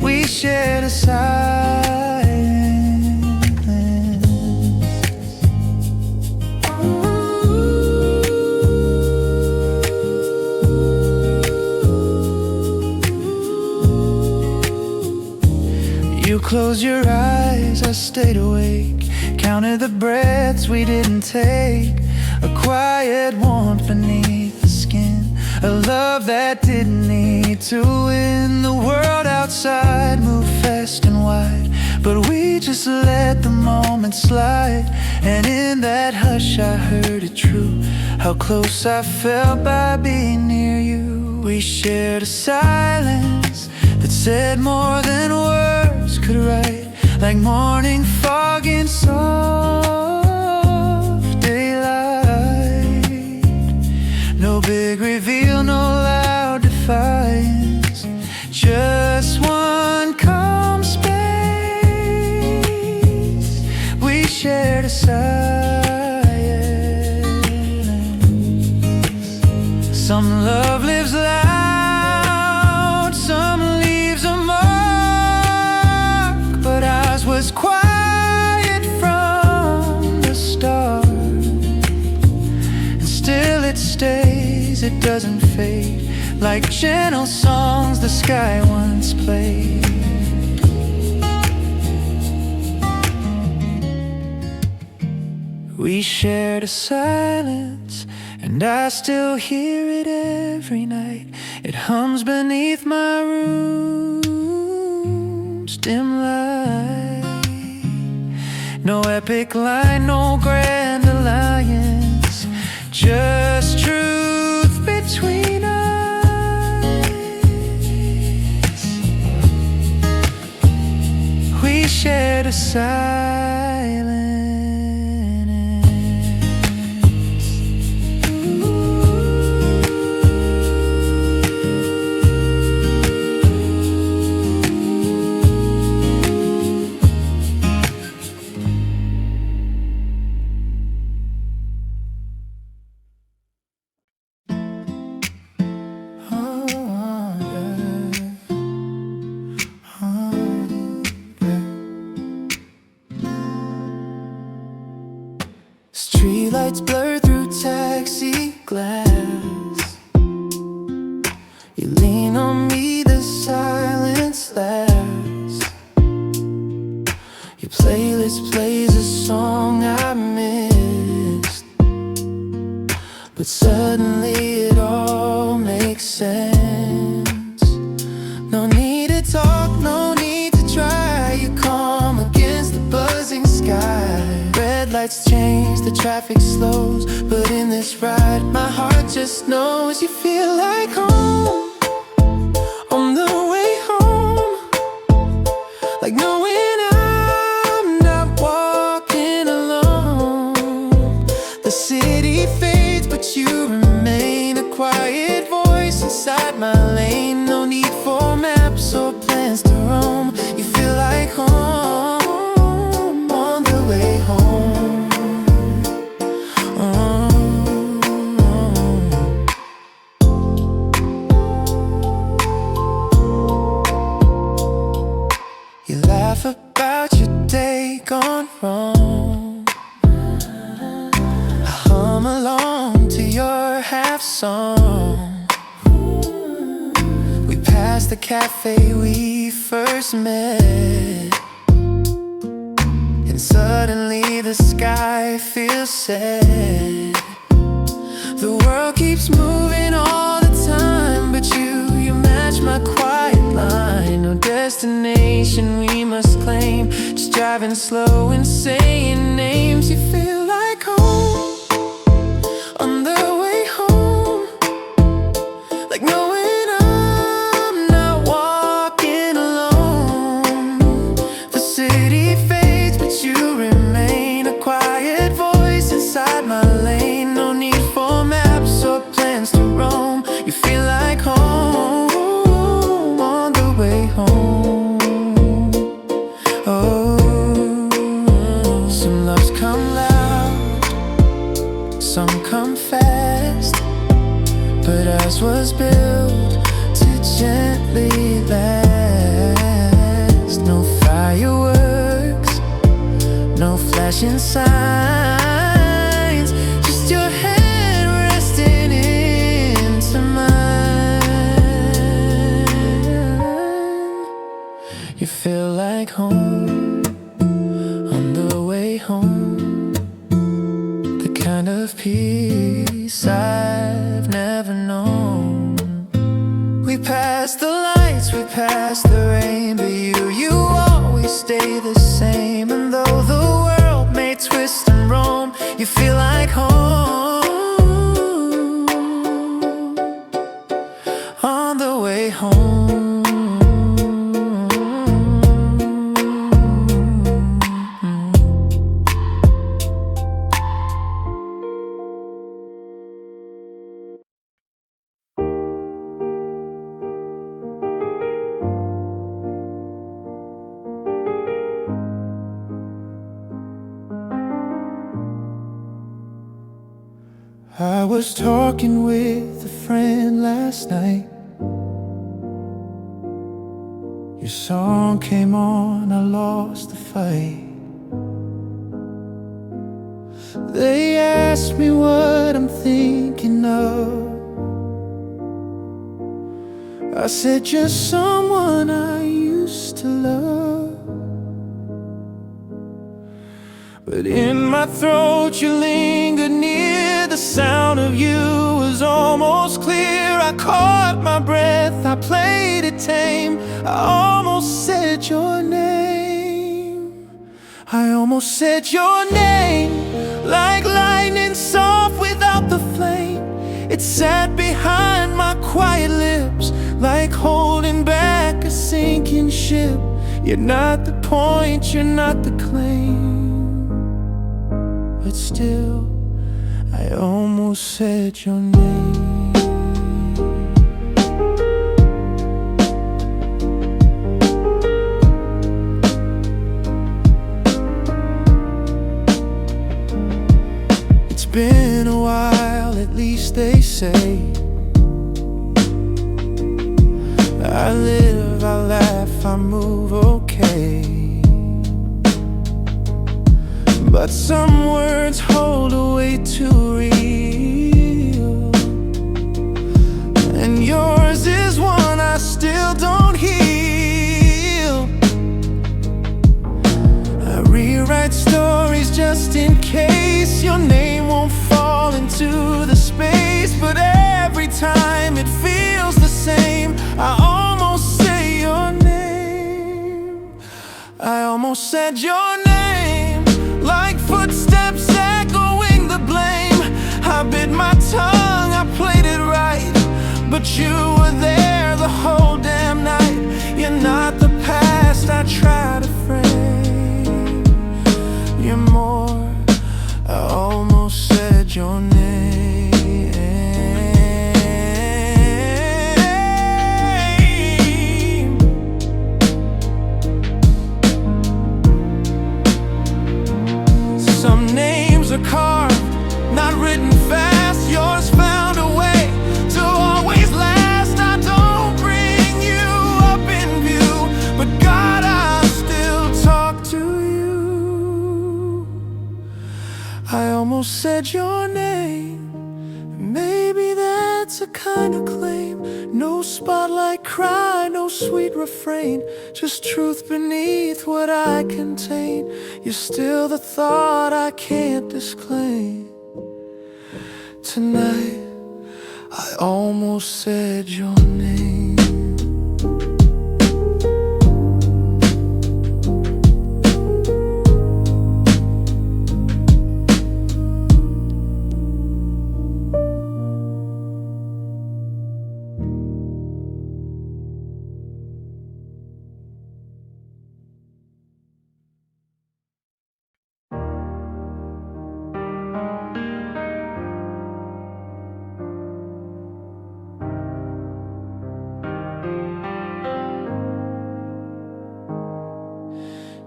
S1: We shared a silence. You closed your eyes, I stayed awake, counted the breaths we didn't take. A quiet warmth beneath the skin, a love that didn't need to win. The world outside moved fast and wide, but we just let the moment slide. And in that hush I heard it true, how close I felt by being near you. We shared a silence that said more than words could write, like morning fog in soft daylight. No big reveal, no loud defiance, just one calm space. We shared a silence. Some love lives loud, some leaves a mark, but ours was quiet from the start. And still it stays, it doesn't fade, like gentle songs the sky once played. We shared a silence, and I still hear it every night. It hums beneath my room's dim light. No epic line, no grand alliance, just truth between us. We shared a silence. Streetlights blur through taxi glass. You lean on me, the silence lasts. Your playlist plays a song I missed, but suddenly it all makes sense. No need to talk, no need to try. You calm against the buzzing sky. Red lights change, the traffic slows, but in this ride my heart just knows you feel like home. On the way home, like knowing I'm not walking alone. The city fades, but you remain a quiet voice inside my lane. No need for maps or plans to roam. You feel like home on the way home. You laugh about your day gone wrong. I hum along to your half song. We passed the cafe we first met, and suddenly the sky feels sad. The world keeps moving all the time, but you match my quiet line. No destination we must claim, just driving slow and saying names. You feel like home on the way home, like knowing I'm not walking alone. The city fades, but you remain a quiet voice inside my lane. No need for maps or plans to roam. You feel like home on the way home. Oh, some loves come loud, some come fast, but ours was built to gently last. No fireworks, no flashing signs, just your hand resting into mine. You feel like home on the way home, the kind of peace I've never known. We passed the lights, we passed the rain, but you always stay the same. And though the world may twist and roll, I was talking with a friend last night. Your song came on, I lost the fight. They asked me what I'm thinking of. I said just someone I used to love. But in my throat you lingered near. The sound of you was almost clear. I caught my breath, I played it tame. I almost said your name. I almost said your name. Like lightning soft without the flame. It sat behind my quiet lips, like holding back a sinking ship. You're not the point, you're not the claim. But still, I almost said your name. It's been a while, at least they say. I live, I laugh, I move okay. But some words hold a weight too real. And yours is one I still don't heal. I rewrite stories just in case your name won't fall into the space. But every time it feels the same. I almost say your name. I almost said your name. Like footsteps echoing the blame. I bit my tongue, I played it right. But you were there the whole damn night. You're not the past I try to frame. You're more, I almost said your name. Some names are carved, not written fast. Yours found a way to always last. I don't bring you up in view, but God, I still talk to you. I almost said your name. Maybe that's a kind of claim. No spotlight cry, no sweet refrain. Just truth beneath what I contain. You're still the thought I can't disclaim. Tonight, I almost said your name.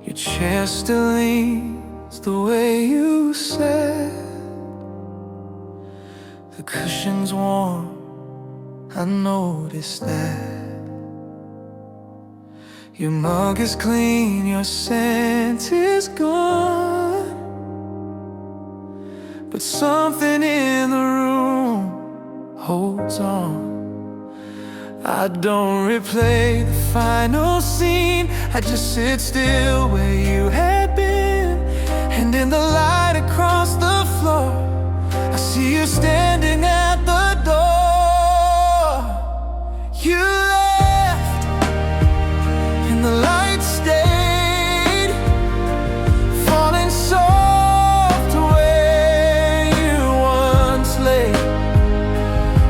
S1: Your chair still leans the way you said. The cushion's warm, I noticed that. Your mug is clean, your scent is gone. But something in the room holds on. I don't replay the final scene. I just sit still where you had been. And in the light across the floor, I see you standing at the door. You left, and the light stayed, falling soft where you once lay.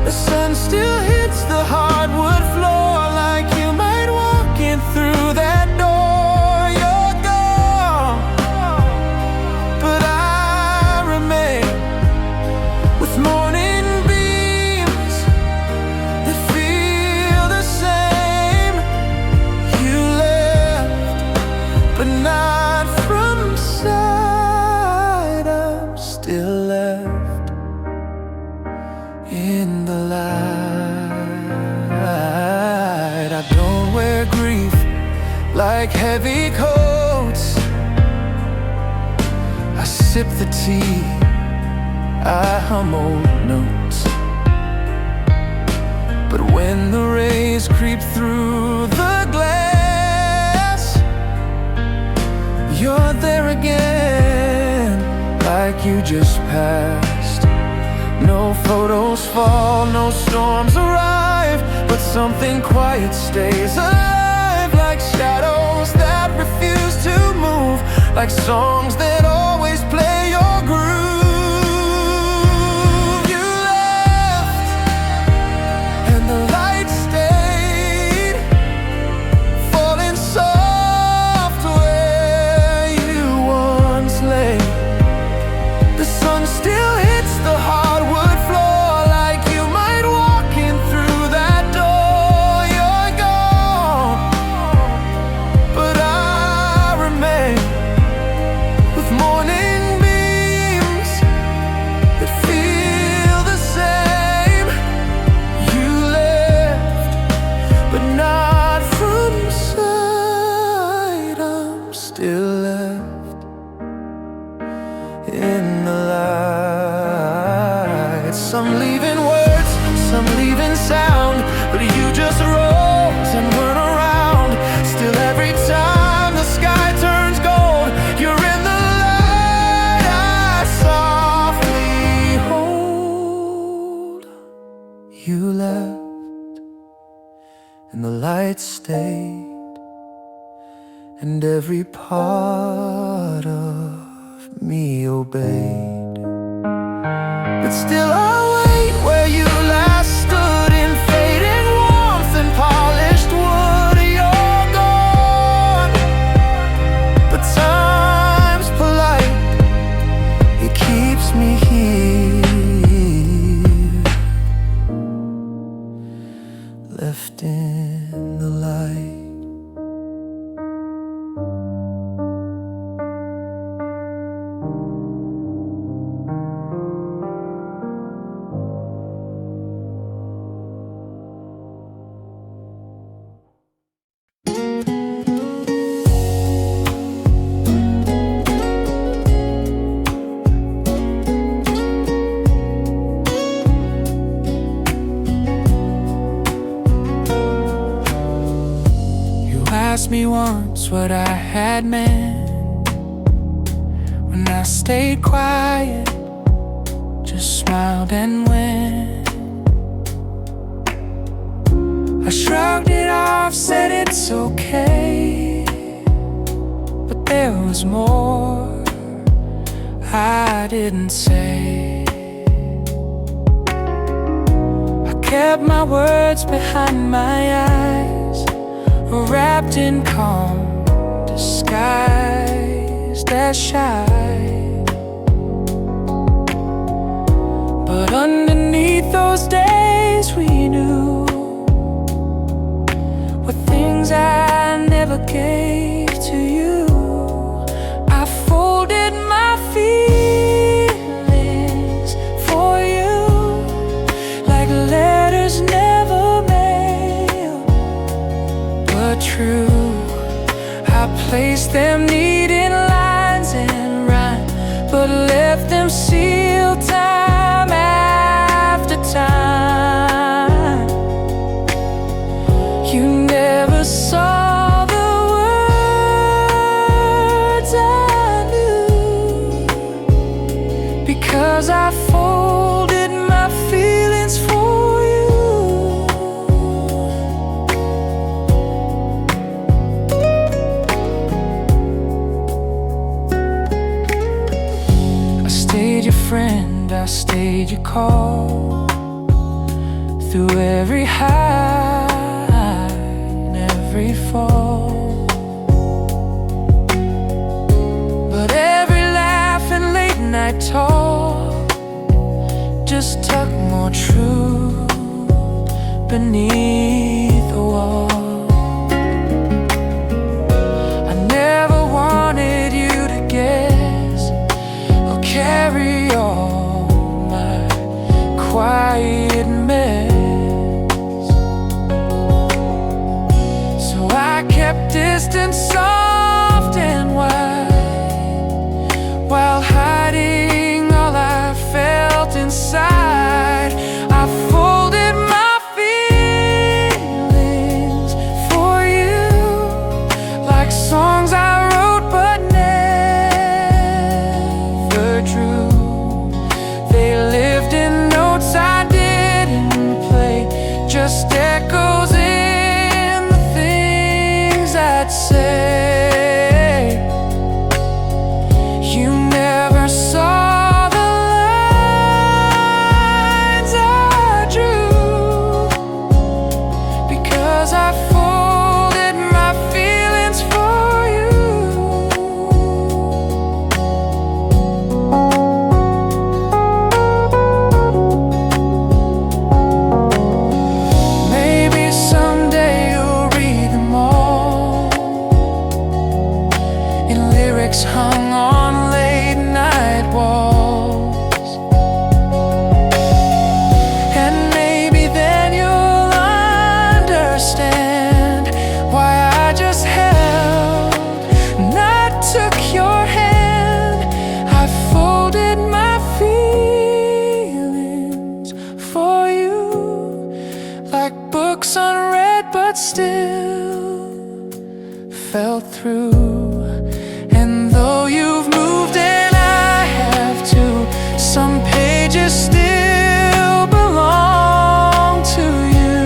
S1: The sun still hits the hardwood floor like you might walk in through that door. You're gone, but I remain with morning like heavy coats. I sip the tea, I hum old notes. But when the rays creep through the glass, you're there again, like you just passed. No photos fall, no storms arrive, but something quiet stays alive, like shadows that refuse to move, like songs that always play your groove. You left, and the light stayed, falling soft where you once lay. The sun still hits the hardwood floor, like you might walk in through that door. You're gone, but I remain with morning beams that feel the same. You left, but not from sight. I'm still left in the light. Some leaving words, some leaving sound, but you just rose and weren't around. Still every time the sky turns gold, you're in the light I softly hold. You left, and the light stayed, and every part of me obeyed. But still I wait where you last stood, in fading warmth and polished wood. You're gone, but time's polite, it keeps me here, left in the light. You asked me once what I had meant when I stayed quiet, just smiled and went. I shrugged it off, said it's okay, but there was more I didn't say. I kept my words behind my eyes, wrapped in calm, disguised as shy. But underneath those days we knew were things I never gave to you. I folded my feelings for you, like letters never mailed, but true. I placed them neat in lines and rhyme, but left them sealed time after time. You never saw the words I knew, because I folded my feelings for you. I stayed your friend, I stayed your call, through every high and every fall. But every laugh and late night talk just tuck more truth beneath the wall. I never wanted you to guess or carry all my quiet mess, so I kept distance and soft and wide, while hiding all I felt inside. I folded my feelings for you, like songs I wrote but never drew. They lived in notes I didn't play, just echoes in the things I'd say. You never saw the lines I drew, because I folded my feelings for you. Maybe someday you'll read them all in lyrics hung on late night walls. And maybe then you'll understand why I just held and I took your hand. I folded my feelings for you, like books unread but still fell through. And though you've moved and I have too, some pages still belong to you.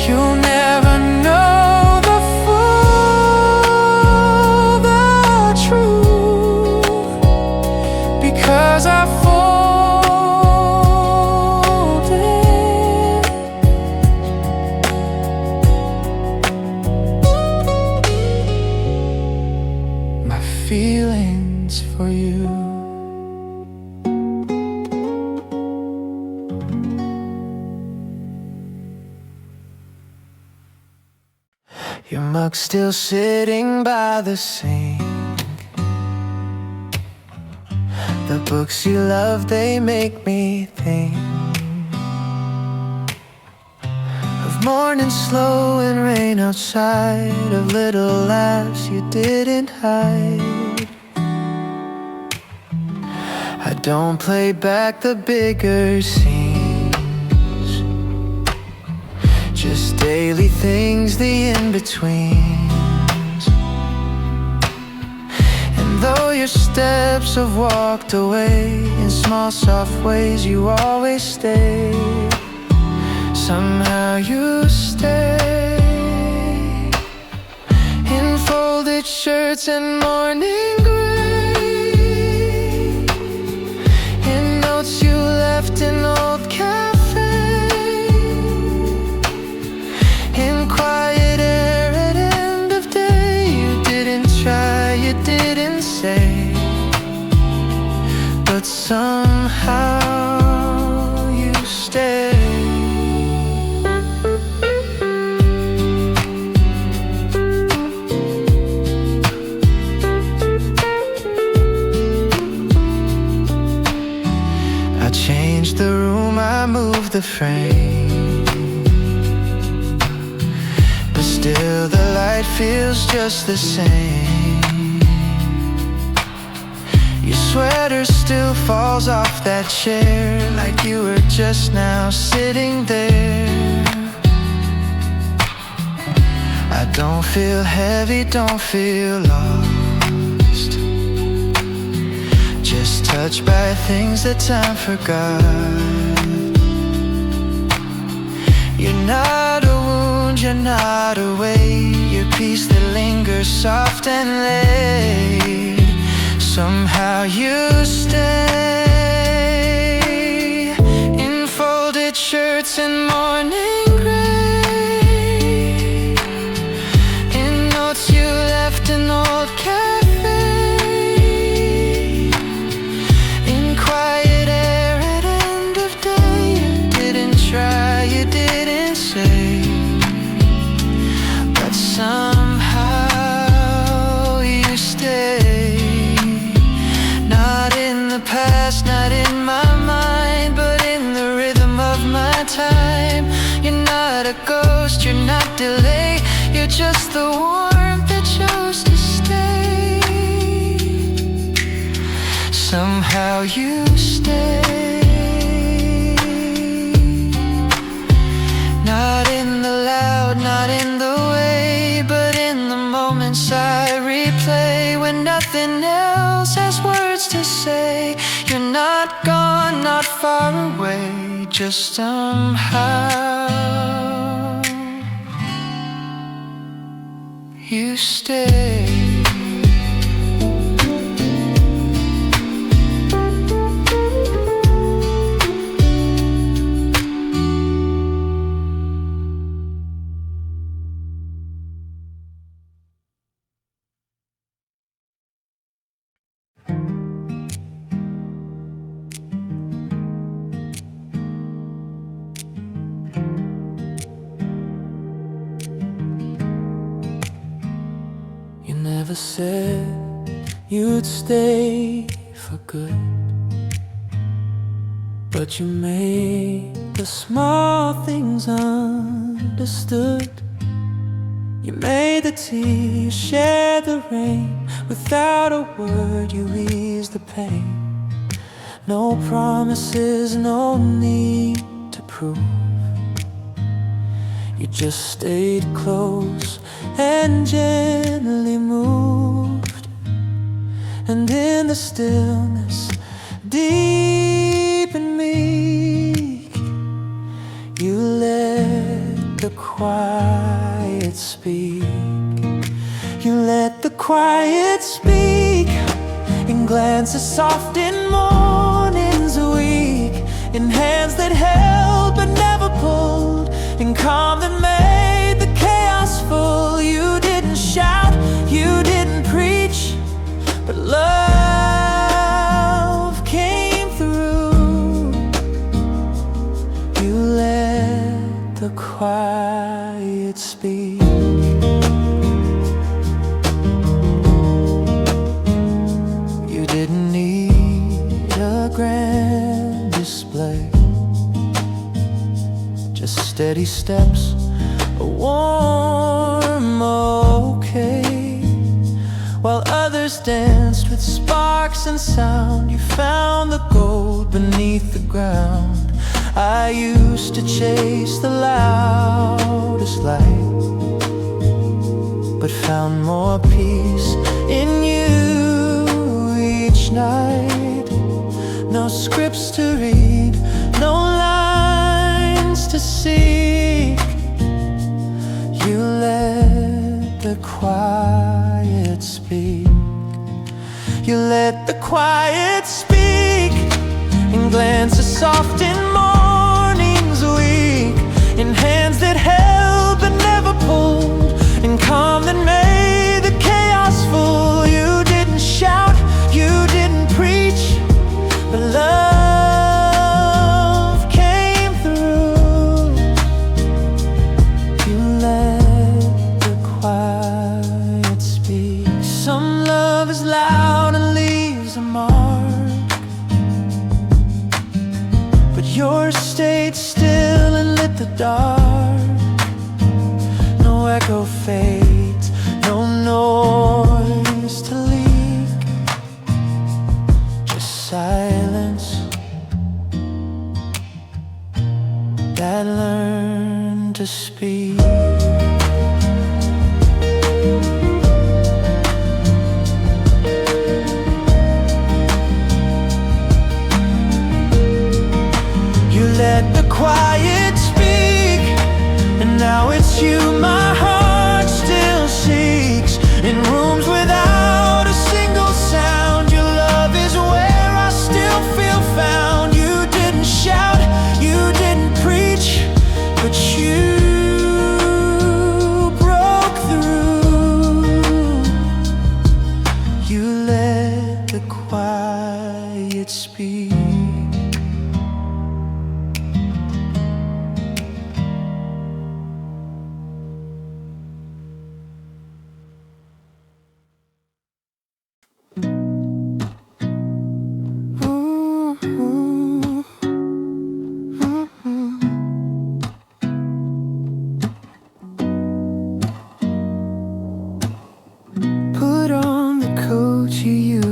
S1: You'll never know the full, the truth, because I folded my feelings for you. Your mug still sitting by the sink. The books you love, they make me think of morning slow and rain outside, of little laughs you didn't hide. I don't play back the bigger scenes, just daily things, the in-betweens. And though your steps have walked away, in small soft ways you always stay. Somehow you stay, in folded shirts and morning gray, in notes you left in old cafes, in quiet air at end of day. You didn't try, you didn't say, but somehow you stay. I changed the room, I moved the frame, but still the light feels just the same. Your sweater still falls off that chair, like you were just now sitting there. I don't feel heavy, don't feel lost, just touched by things that time forgot. You're not a wound, you're not a weight, you're peace that lingers soft and laid. Somehow you stay, in folded shirts and morning gray, in notes you left in old cafes, in quiet air at end of day. You didn't try, you didn't say, but somehow you stay. Not in the past, not in my mind, but in the rhythm of my time. You're not a ghost,
S2: you're not delay. You're just the warmth that chose to stay. Somehow you stay. Not in the loud, not in the way, but in the moments I replay. When nothing else has words to say. You're not gone, not far away, just somehow you stay.
S1: Never said you'd stay for good, but you made the small things understood. You made the tears share the rain. Without a word you eased the pain. No promises, no need to prove. You just stayed close and gently moved. And in the stillness, deep and meek, you let the quiet speak. You let the quiet speak. In glances soft, in mornings weak, in hands that held but never pulled, in calm that made the chaos full. You didn't shout, you didn't preach, but love came through. You let the quiet speak. You didn't need a grand display, just steady steps, a warm okay. While others danced with sparks and sound, you found the gold beneath the ground. I used to chase the loudest light, but found more peace in you each night. No scripts to read, no lines to seek. You let the quiet speak. You let the quiet speak. In glances soft, in mornings weak, in hands that held but never pulled, in calm that made the chaos full. You didn't shout, you didn't preach, but love came through. You let the quiet speak. Some love is loud and leaves a mark, but yours stayed still and lit the dark. No echo fades, no noise to leak, just silence that learned to speak. You let the quiet speak, and now it's you my heart still seeks. In rooms without a single sound, your love is where I still feel found. You didn't shout, you didn't preach, but you broke through. You let the quiet speak.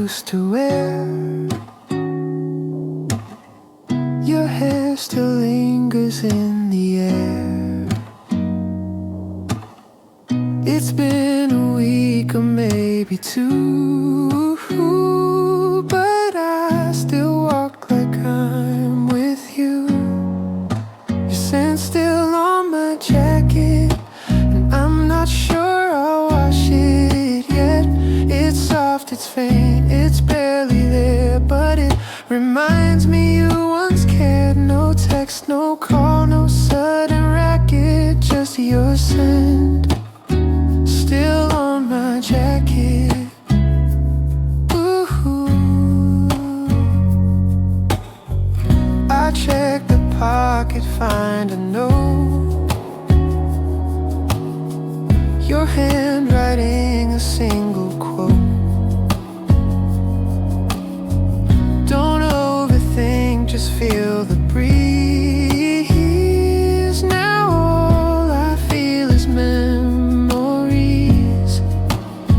S1: used to wear. Your hair still lingers in the air. It's been a week or maybe two, but I still walk like I'm with you. Your scent's still on my jacket, and I'm not sure I'll wash it yet. It's soft, it's faint, it's barely there, but it reminds me you once cared. No text, no call, no sudden racket, just your scent still on my jacket. Ooh. I check the pocket, find a note. Your handwriting a single quote. Don't overthink, just feel the breeze. Now all I feel is memories.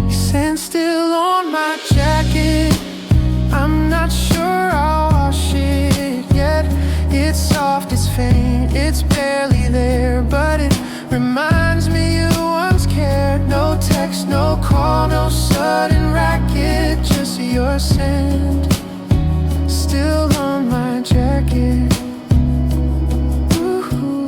S1: Your scent still on my jacket. I'm not sure I'll wash it yet. It's soft, it's faint, it's barely there, but it reminds me you once cared. No text, no call, no sudden racket, just your scent still on my jacket. Ooh.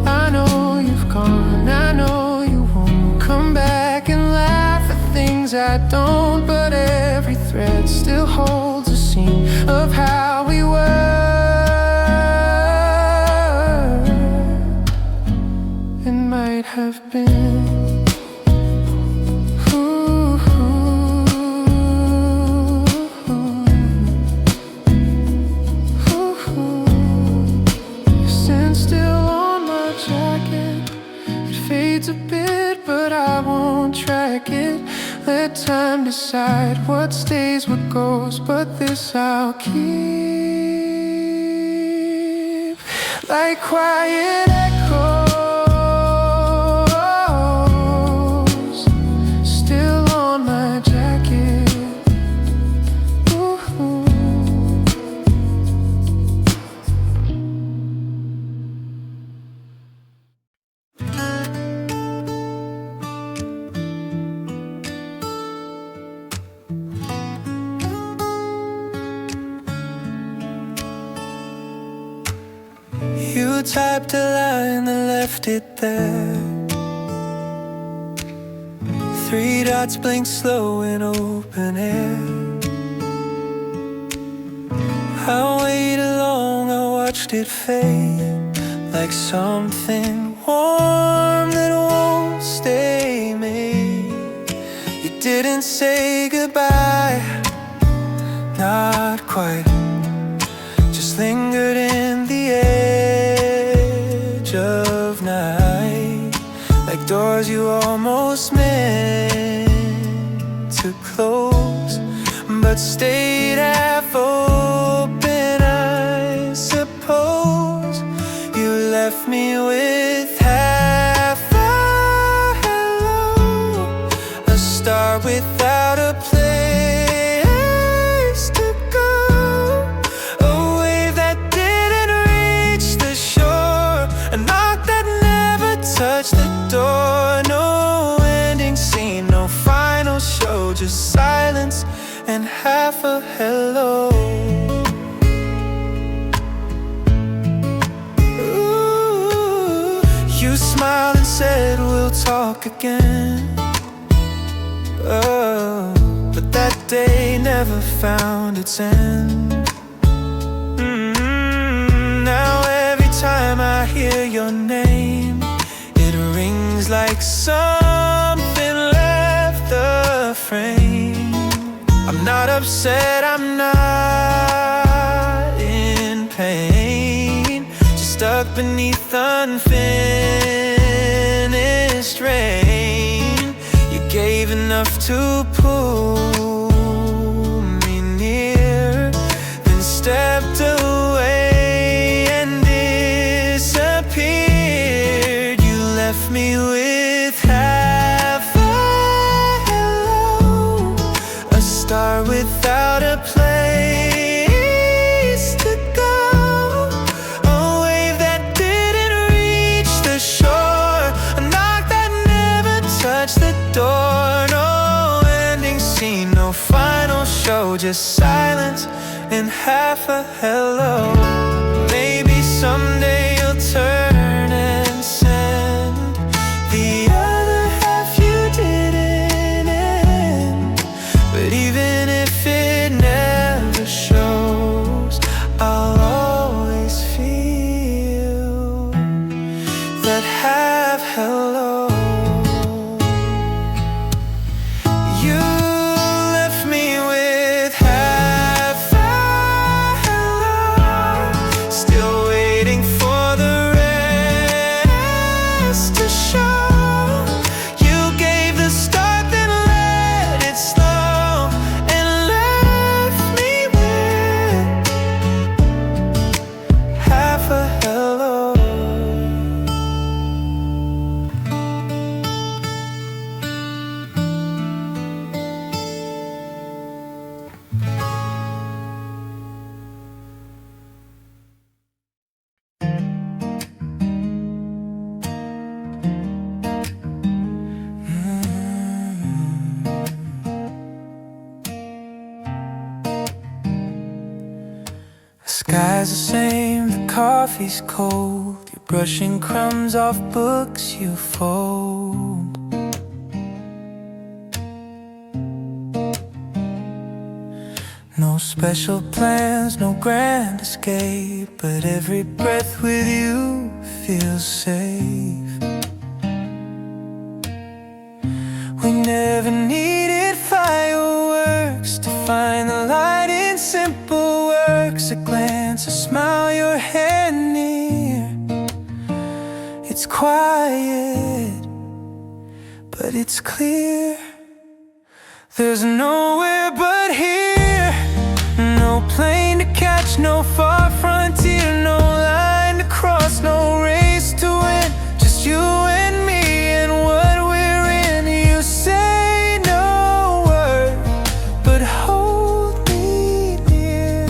S1: I know you've gone, I know you won't come back and laugh at things I don't, but every thread still holds a scene of how we were. It might have been. A bit, but I won't track it. Let time decide what stays, what goes, but this I'll keep. Like quiet echoes still on my jacket. Ooh. You typed a line and left it there. 3 dots blink slow in open air. I waited long, I watched it fade, like something warm that won't stay made. You didn't say goodbye, not quite, just lingered in the edge of night, like doors you almost meant to close, but stayed half open. I suppose you left me with half a hello, a star without a place to go, a wave that didn't reach the shore, a knock that never touched the door. No ending scene, no final show, just silence and half a hello. Ooh, you smiled and said we'll talk again. Oh, but that day never found its end. Now every time I hear your name, it rings like something left the frame. I'm not upset, I'm not in pain, just stuck beneath unfinished rain. You gave enough to pull me near, then stepped away and disappeared. You left me with half a hello, just silence and half a hello. Maybe someday you'll turn and send the other half you didn't end. But even if it never shows, I'll always feel that half hello. You left me with half a hello, still waiting for the rest to show. You gave the start, then let it slow, and left me with half a hello. The sky's the same, the coffee's cold. You're brushing crumbs off books you fold. No special plans, no grand escape, but every breath with you feels safe. We never needed fireworks to find the light in simple works. A glance, a smile, your hand near. It's quiet, but it's clear. There's nowhere but here. No plane to catch, no far frontier, no line to cross, no race to win. Just you and me and what we're in. You say no word, but hold me near.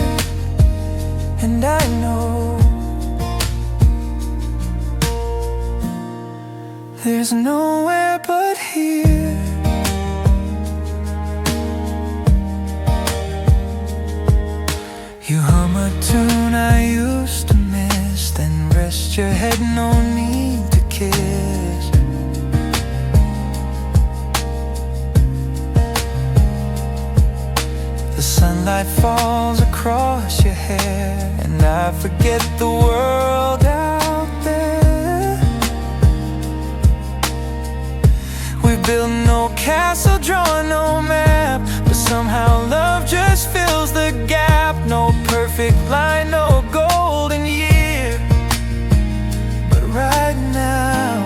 S1: And I know there's nowhere but here. You hum a tune I used to miss, then rest your head, no need to kiss. The sunlight falls across your hair, and I forget the world out there. We build no castle, draw no map, but somehow love just fills the gap. No perfect line, no golden year, but right now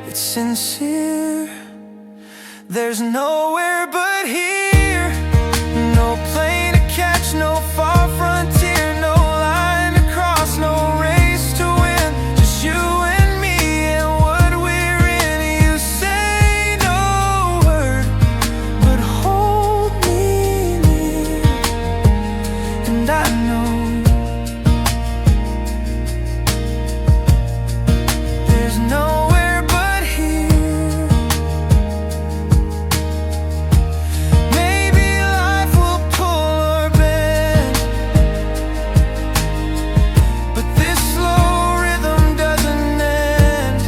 S1: it's sincere. There's nowhere but here. No plane to catch, no far frontier, no line to cross, no race to win. Just you and me and what we're in. You say no word, but hold me near. And I know there's nowhere but here. Maybe life will pull or bend, but this slow rhythm doesn't end.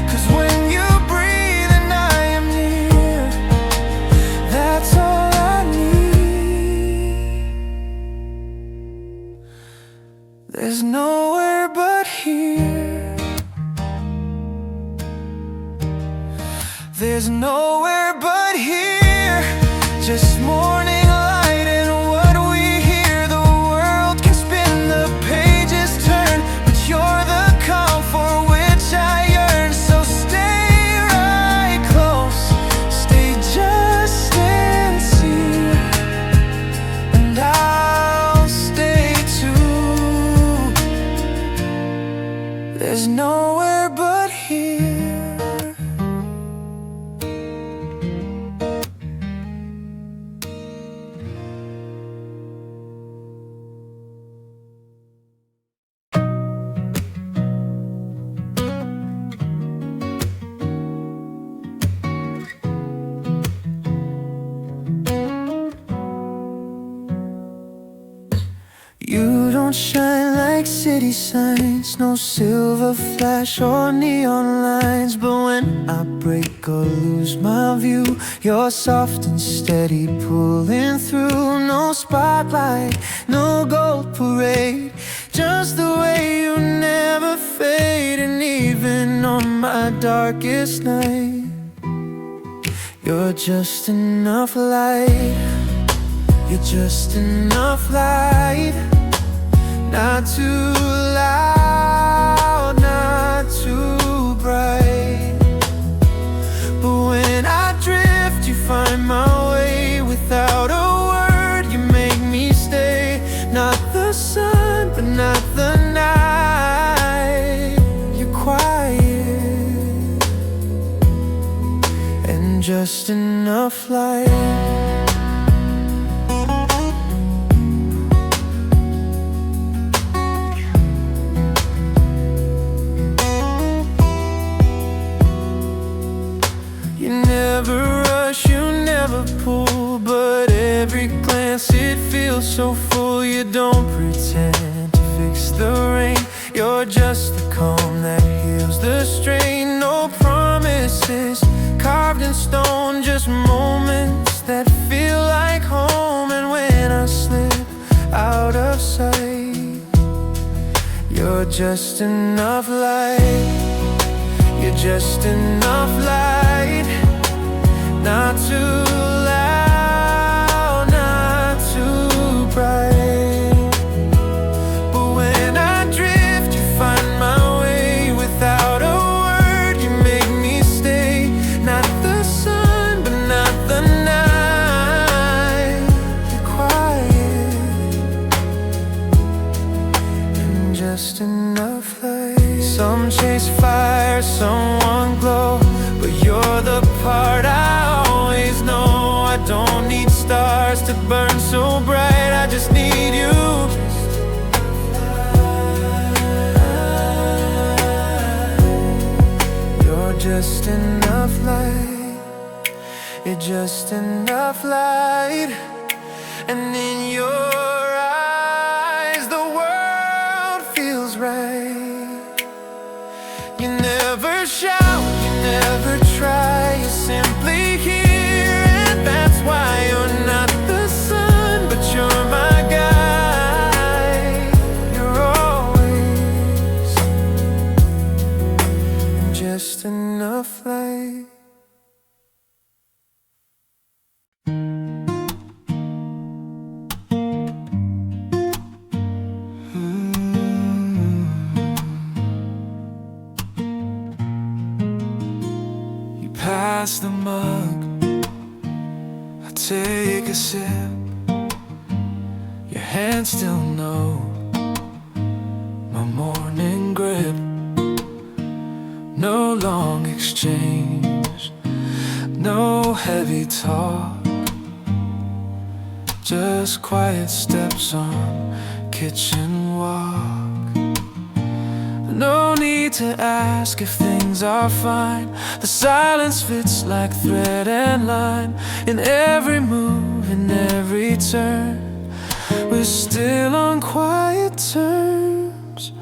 S1: 'Cause when you breathe and I am near, that's all I need. There's nowhere but here. There's nowhere but here. Just morning light and what we hear. The world can spin, the pages turn, but you're the calm for which I yearn. So stay right close, stay just sincere, and I'll stay too. There's nowhere but here. don't shine like city signs, no silver flash or neon lines. But when I break or lose my view, you're soft and steady pulling through. No spotlight, no gold parade, just the way you never fade. And even on my darkest night, you're just enough light. You're just enough light, not too loud, not too bright. But when I drift, you find my way. Without a word, you make me stay. Not the sun, but not the night. You're quiet and just enough light. Never rush, you never pull, but every glance it feels so full. You don't pretend to fix the rain, you're just the calm that heals the strain. No promises carved in stone, just moments that feel like home. And when I slip out of sight, you're just enough light. You're just enough light, not too loud, not too bright. But when I drift, you find my way. Without a word, you make me stay. Not the sun, but not the night. You're quiet and just enough light. Some chase fire, someone glow, but you're the part I always know. I don't need stars to burn so bright, I just need you. You're just enough light. You're just enough light. And in your eyes the world feels right. You never shout, you never try, you're simply here. And that's why you're not the sun, but you're my guide. You're always just enough light. Pass the mug, I take a sip. Your hand still know my morning grip. No long exchange, no heavy talk, just quiet steps on kitchen walk. No need to ask if things are fine. The silence fits like thread and line. In every move, in every turn, we're still on quiet terms.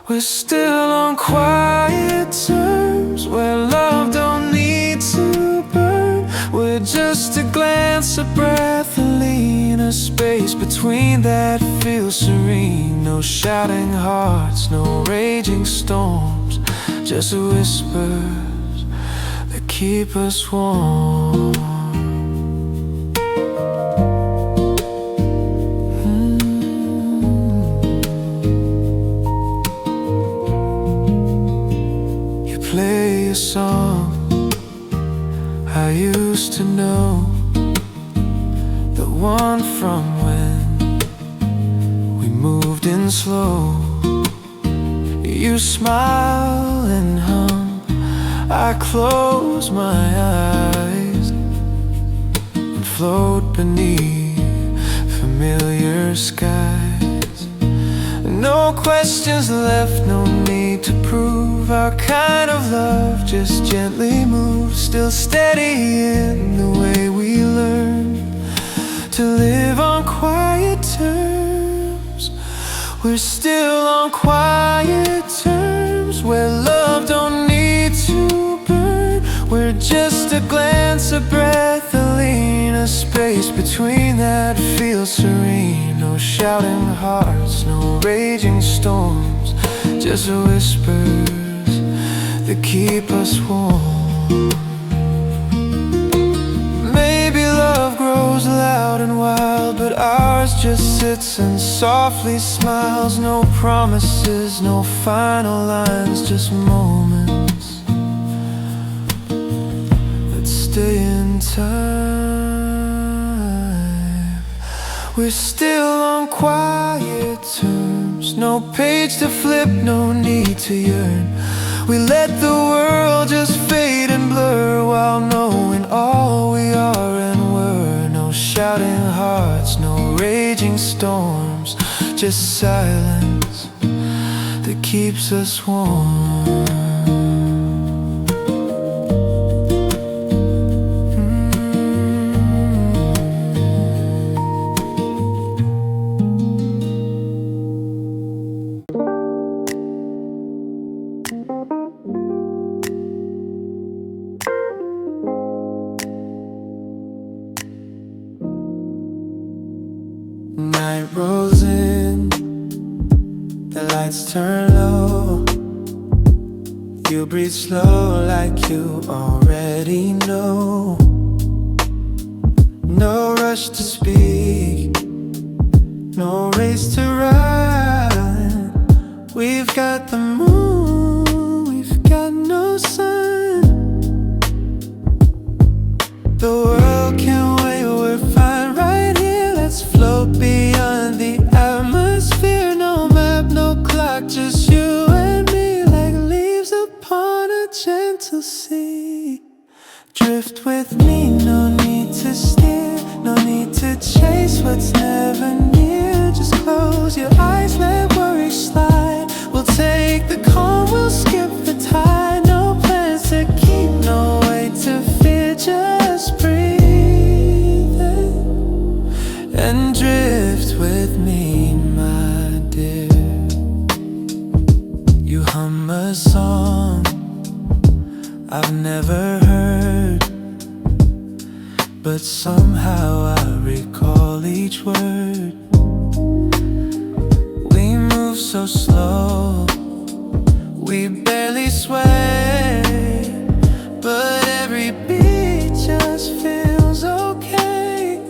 S1: We're still on quiet terms, where love don't need to burn. We're just a glance, a breath, a lean, a space between that feels serene. No shouting hearts, no raging storms, just whispers that keep us warm. You play a song I used to know, the one from when we moved in slow. You smile and hum, I close my eyes and float beneath familiar skies. No questions left, no need to prove. Our kind of love just gently moves, still steady in the way we learn to live on quiet terms. We're still on quiet terms where love don't need to burn. We're just a glance, a breath, a lean, a space between that feels serene. No shouting hearts, no raging storms, just whispers that keep us warm. Maybe love grows loud and wild, but ours just sits and softly smiles. No promises, no final lines, just moments that stay in time. We're still on quiet terms, no page to flip, no need to yearn. We let the world just fade and blur while knowing all we are and were. No shouting hearts, no raging storms, just silence that keeps us warm. Night rolls in, the lights turn low. You breathe slow like you already know. No rush to speak, no race to run. We've got the moon, we've got no sun. The world can't wait, we're fine right here. Let's float beyond the atmosphere. No map, no clock, just you and me, like leaves upon a gentle sea. Drift with me, no need to steer, no need to chase what's never near. Just close your eyes, let worry slide. We'll take the calm, we'll skip the tide. No plans to keep, no way to fear, just breathe in and drift with me, my dear. You hum a song I've never heard, but somehow I recall each word. We move so slow, we barely sway, but every beat just feels okay.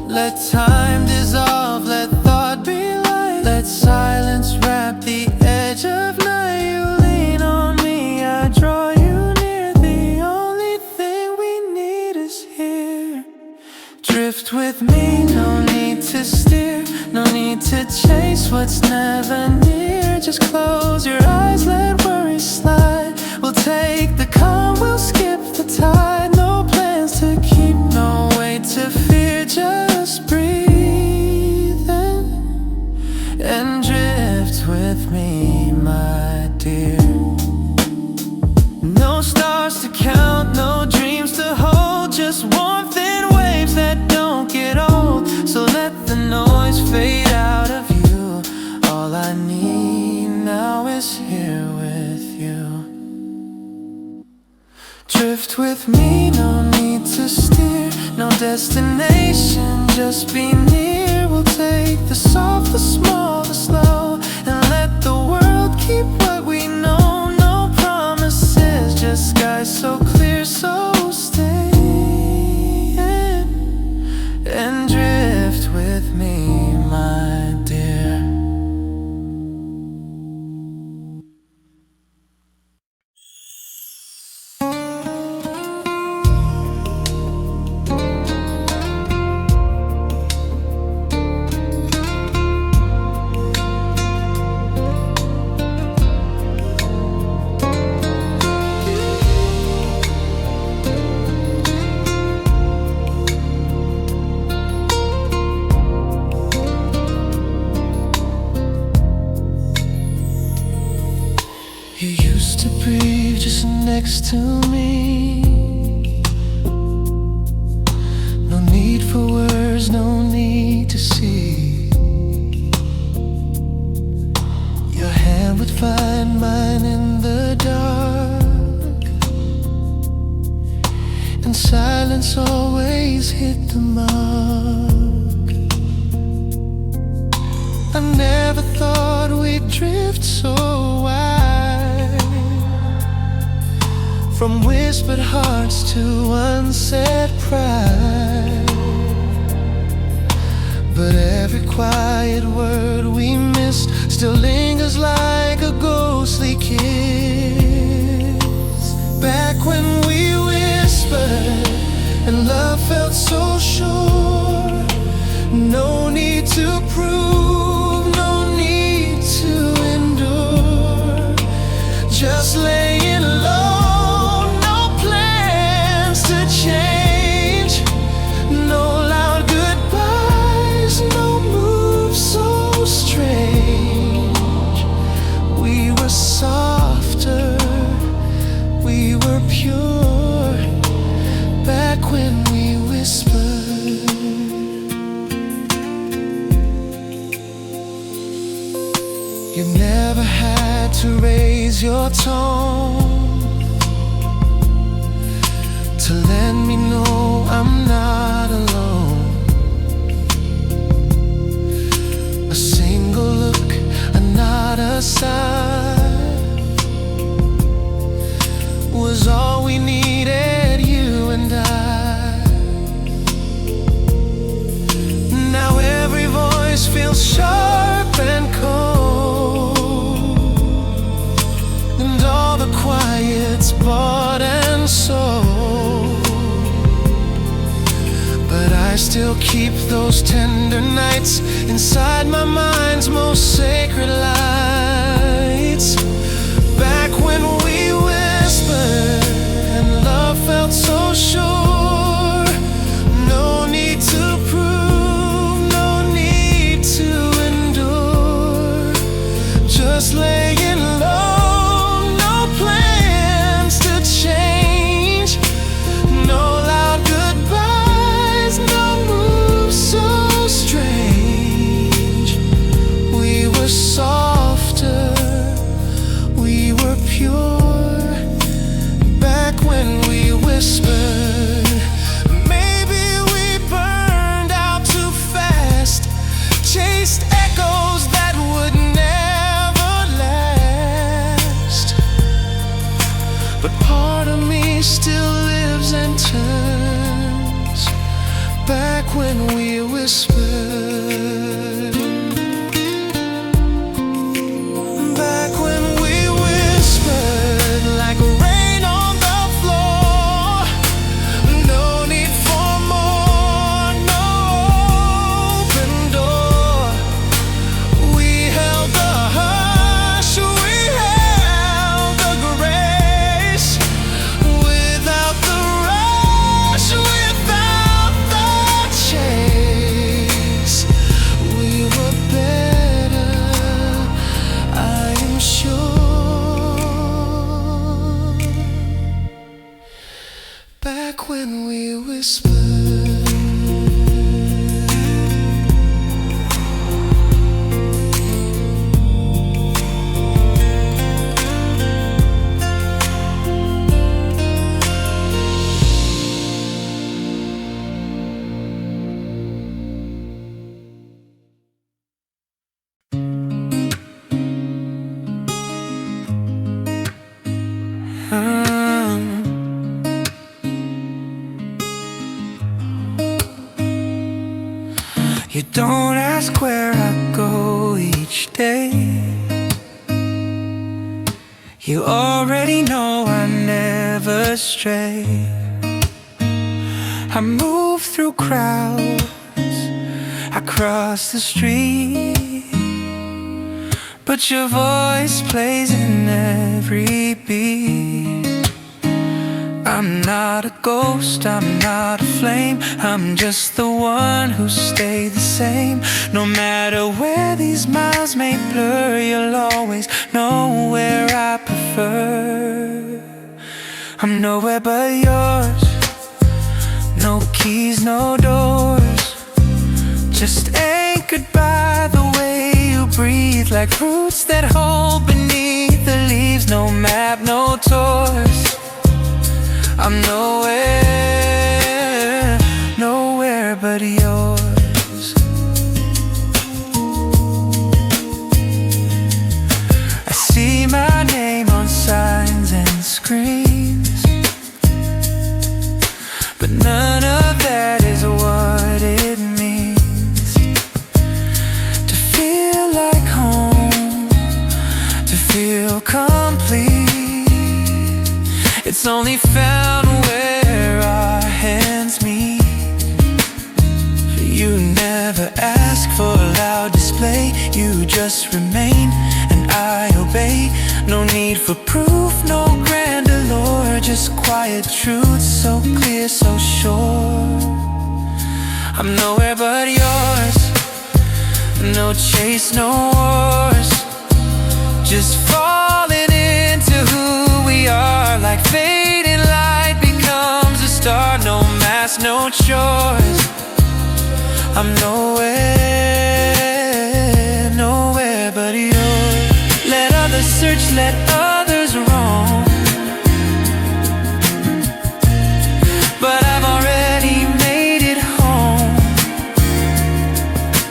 S1: Let time dissolve, let thought be light, let silence wrap the edge of night. You lean on me, I draw you near, the only thing we need is here. Drift with me, no need to steer, no need to chase what's never near. Just close your eyes, let worry slide. We'll take the calm, we'll skip the tide. No plans to keep, no way to fear, just breathe in and drift with me, my dear. No stars to count, no dreams to hold, just warmth in waves that don't get old. So let the noise fade out of you. All I need now is here with you. Drift with me, no need to steer, no destination, just be near. We'll take the soft, the small, the slow, and let the world keep what we know. No promises, just skies so clear, so stay in and drift with me, my dear. You used to breathe just next to me. No need for words, no need to see. find mine in the dark, and silence always hit the mark. I never thought we'd drift so wide, from whispered hearts to unsaid pride. But every quiet word we missed still lingers like a ghostly kiss. Back when we whispered and love felt so sure, no need to prove, no need to endure, just laying low, no plans to change, no loud goodbyes, no moves so strange. We were softer, we were pure, back when we whispered. You never had to raise your tone to let me know I'm not alone. A single look, a nod aside, was all we needed, you and I. Now every voice feels sharp and cold, and all the quiet's bought and sold. But I still keep those tender nights inside my mind's most sacred lights. Back when we whispered and love felt so sure, no need to prove, no need to endure, just laying low, no plans to change, no loud goodbyes, no moves so strange. We were softer, we were pure, back when we whispered. Maybe we burned out too fast, chased echoes that would never last. But part of me still lives and turns, back when we whispered. Back when we whispered like rain on the floor, no need for more, no open door. We held the hush, we held the grace, without the rush, without the chase. We were better, I am sure, back when we whispered. You don't ask where I go each day, you already know I never stray. I move through crowds, I cross the street, but your voice plays in every beat. I'm not a ghost, I'm not a flame, I'm just the one who stayed the same. No matter where these miles may blur, you'll always know where I prefer. I'm nowhere but yours, no keys, no doors, just anchored by the way you breathe like roots that hold beneath the leaves. No map, no tours. I'm nowhere, nowhere but yours. I see my name on signs and screens, but none of that is what it means to feel like home, to feel complete. It's only found where our hands meet. You never ask for a loud display, you just remain and I obey. No need for proof, no grand allure, just quiet truth, so clear, so sure. I'm nowhere but yours, no chase, no wars, just falling into who we are. Like fading light becomes a star, no mask, no choice. I'm nowhere, nowhere but yours. Let others search, let others roam, but I've already made it home.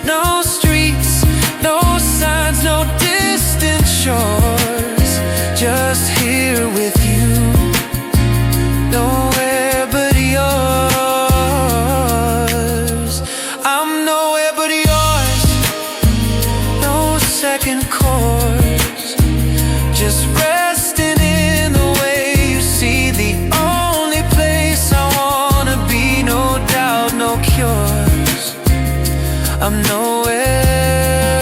S1: No streets, no signs, no distant shores, just here with you. Nowhere but yours. I'm nowhere but yours. No second chords, just resting in the way you see. The only place I wanna be, no doubt, no cures. I'm nowhere,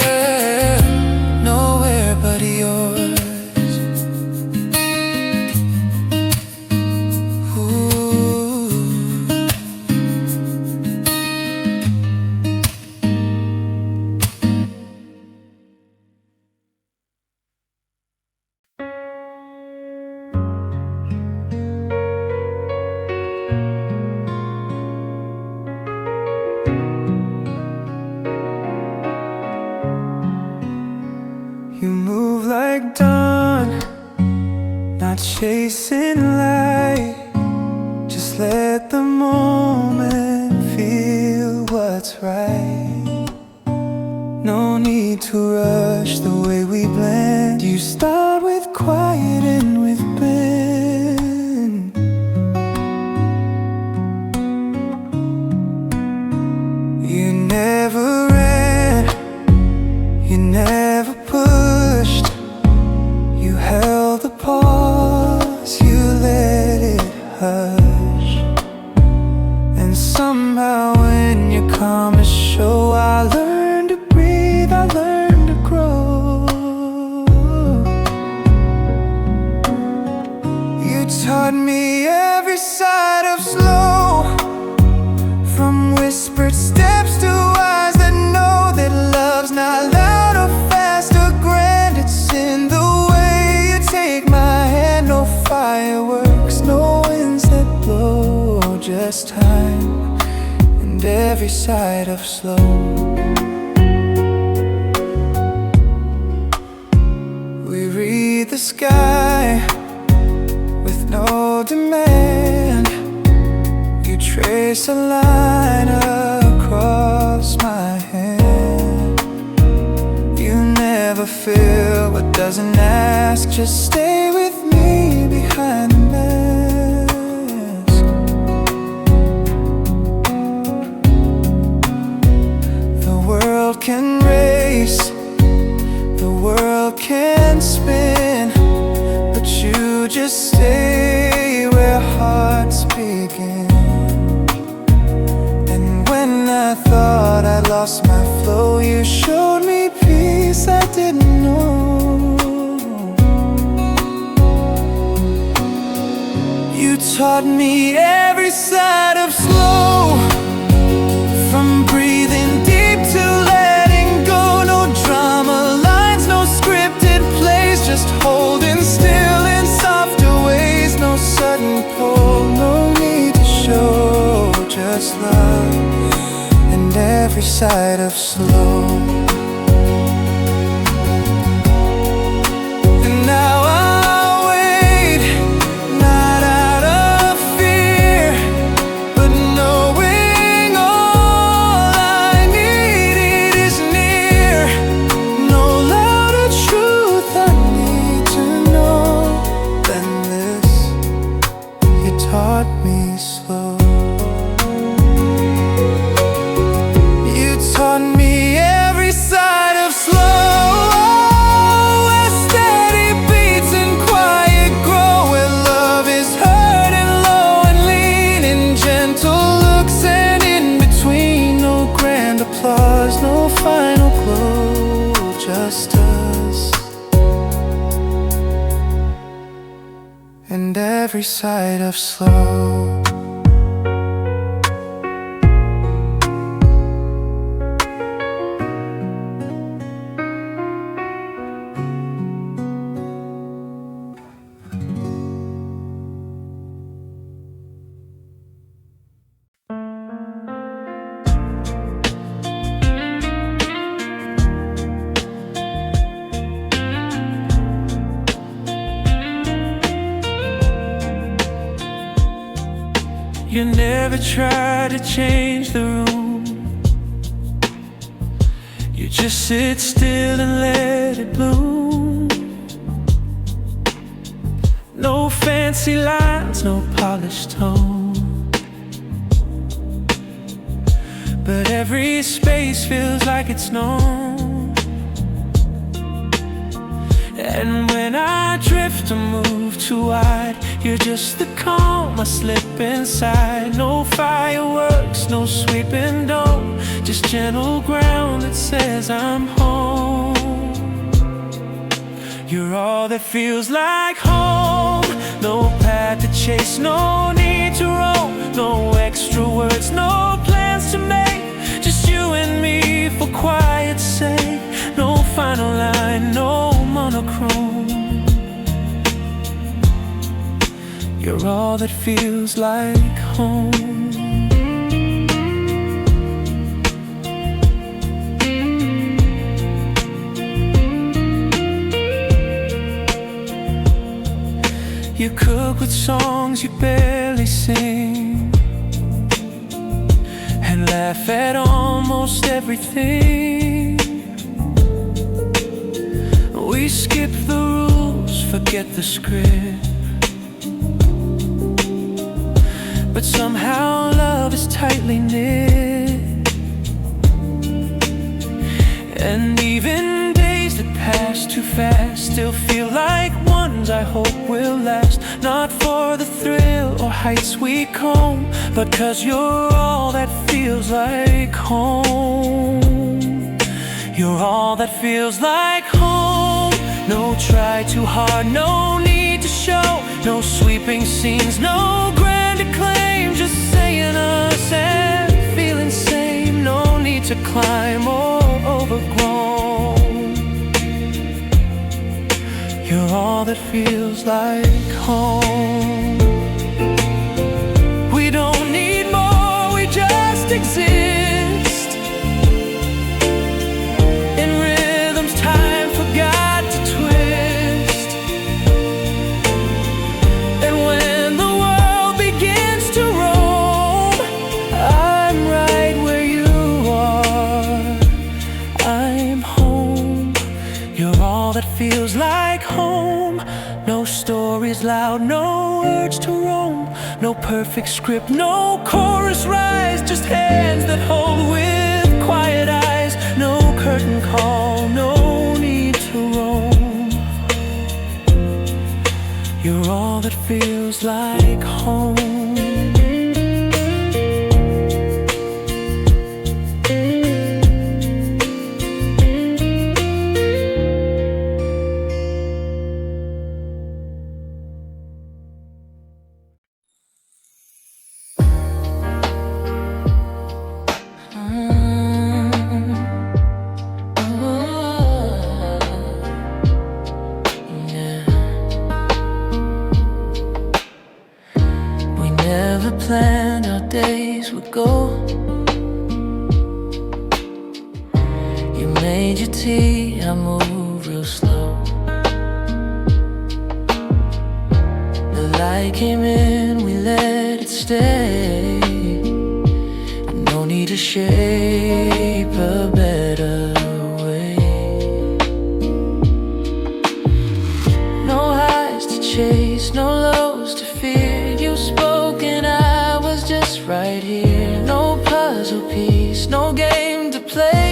S1: nowhere but yours. You move like dawn, not chasing light. Just let the moment feel what's right. No need to rush the way we blend. You start with quiet and with bend. You never ran, you never pushed. You held the pause, you let it hush. And somehow when your calmness show, I learned to breathe, I learned to grow. You taught me every side of slow, from whispered steps to eyes that know that love's not loud or fast or grand. It's in the way you take my hand. No fireworks, no winds that blow, just time and every side of slow. We read the sky with no demand. You trace a line across my hand. You never feel what doesn't ask. Just stay with me behind the mask. The world can race, the world can spin, but you just stay where hearts begin. And when I thought I lost my flow, you showed me peace I didn't know. You taught me every side of slow, from breathing deep to letting go. No drama lines, no scripted plays, just holding still in softer ways. No sudden pull, no need to show, just love and every side of slow. just us and every side of slow. You never try to change the room. You just sit still and let it bloom. No fancy lines, no polished tone, but every space feels like it's known. And when I drift or move too wide, you're just the calm I slip inside. No fireworks, no sweeping dome, just gentle ground that says I'm home. You're all that feels like home. No path to chase, no need to roam, no extra words, no plans to make, just you and me for quiet's sake. No final line, no monochrome. You're all that feels like home. You cook with songs you barely sing and laugh at almost everything. We skip the rules, forget the script, but somehow love is tightly knit. And even days that pass too fast still feel like ones I hope will last. Not for the thrill or heights we comb, but 'cause you're all that feels like home. You're all that feels like home. No try too hard, no need to show, no sweeping scenes, no grand acclaim, just saying us and feeling same. No need to climb or overgrown. You're all that feels like home. We don't need more, we just exist in rhythms time forgot to twist. And when the world begins to roam, I'm right where you are. I'm home. You're all that feels like home. No stories loud, no urge to roam, no perfect script, no chorus rise, just hands that hold with quiet eyes. No curtain call, no need to roam. You're all that feels like home. Planned our days would go. You made your tea, I moved real slow. The light came in, we let it stay. No need to shape a better way. No highs to chase, no lows to fear. You spoke and I was just right here. No puzzle piece, no game to play.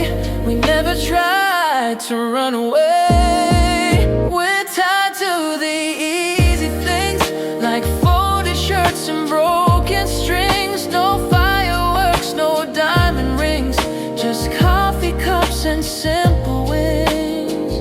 S1: We never tried to run away. We're tied to the easy things, like folded shirts and broken strings. No fireworks, no diamond rings, just coffee cups and simple wings.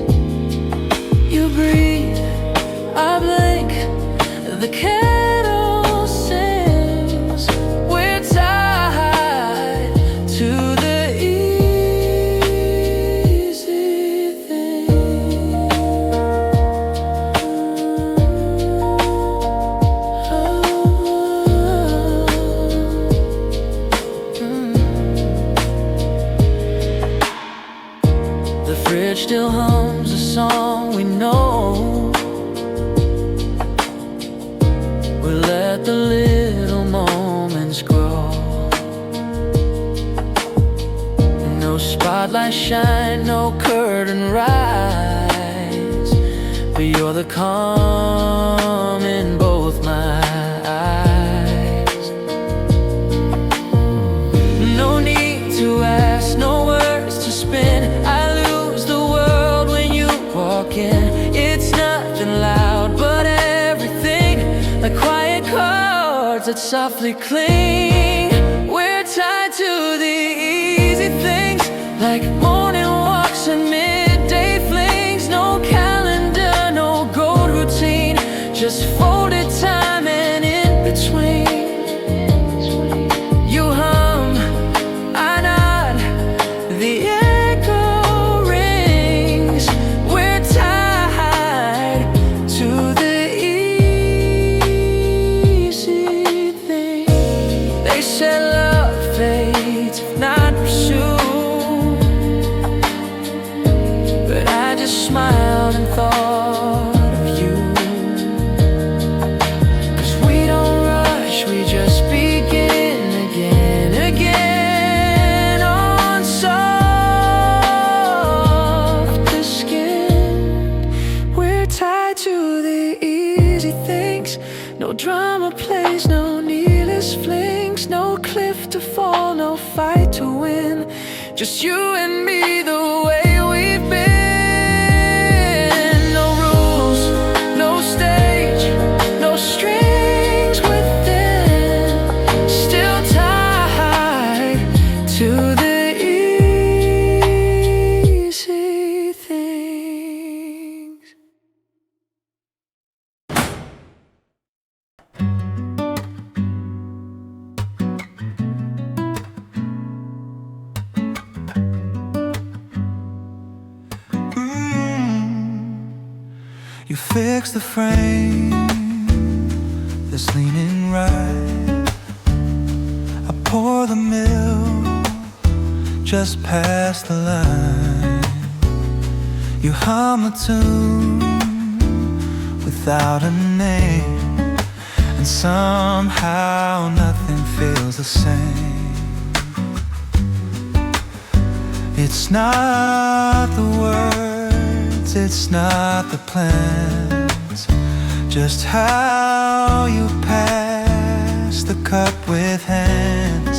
S3: hums a song we know. We let the little moments grow. No spotlight shine, no curtain rise, but you're the calm in both my eyes. No need to ask, no words to spin. I lose the world when you walk in. It's nothing loud, but everything like quiet chords that softly cling. We're tied to the easy things, like morning walks and midday flings. No calendar, no gold routine, just folded time and in between. You hum, I nod, the echo rings. We're tied to the easy thing. They said love fades if not pursued, but I just smiled and thought of you. 'Cause we don't rush, we just begin again, again on softer skin. We're tied to the easy things. No drama plays, no needless flings, no cliff to fall, no fight to win. Just you and me the way we've been. No rules, no stage, no strings within. Still tied to the easy things.
S1: You fix the frame that's leaning right. I pour the milk just past the line. You hum a tune without a name, and somehow nothing feels the same. It's not the words, it's not the plans, just how you pass the cup with hands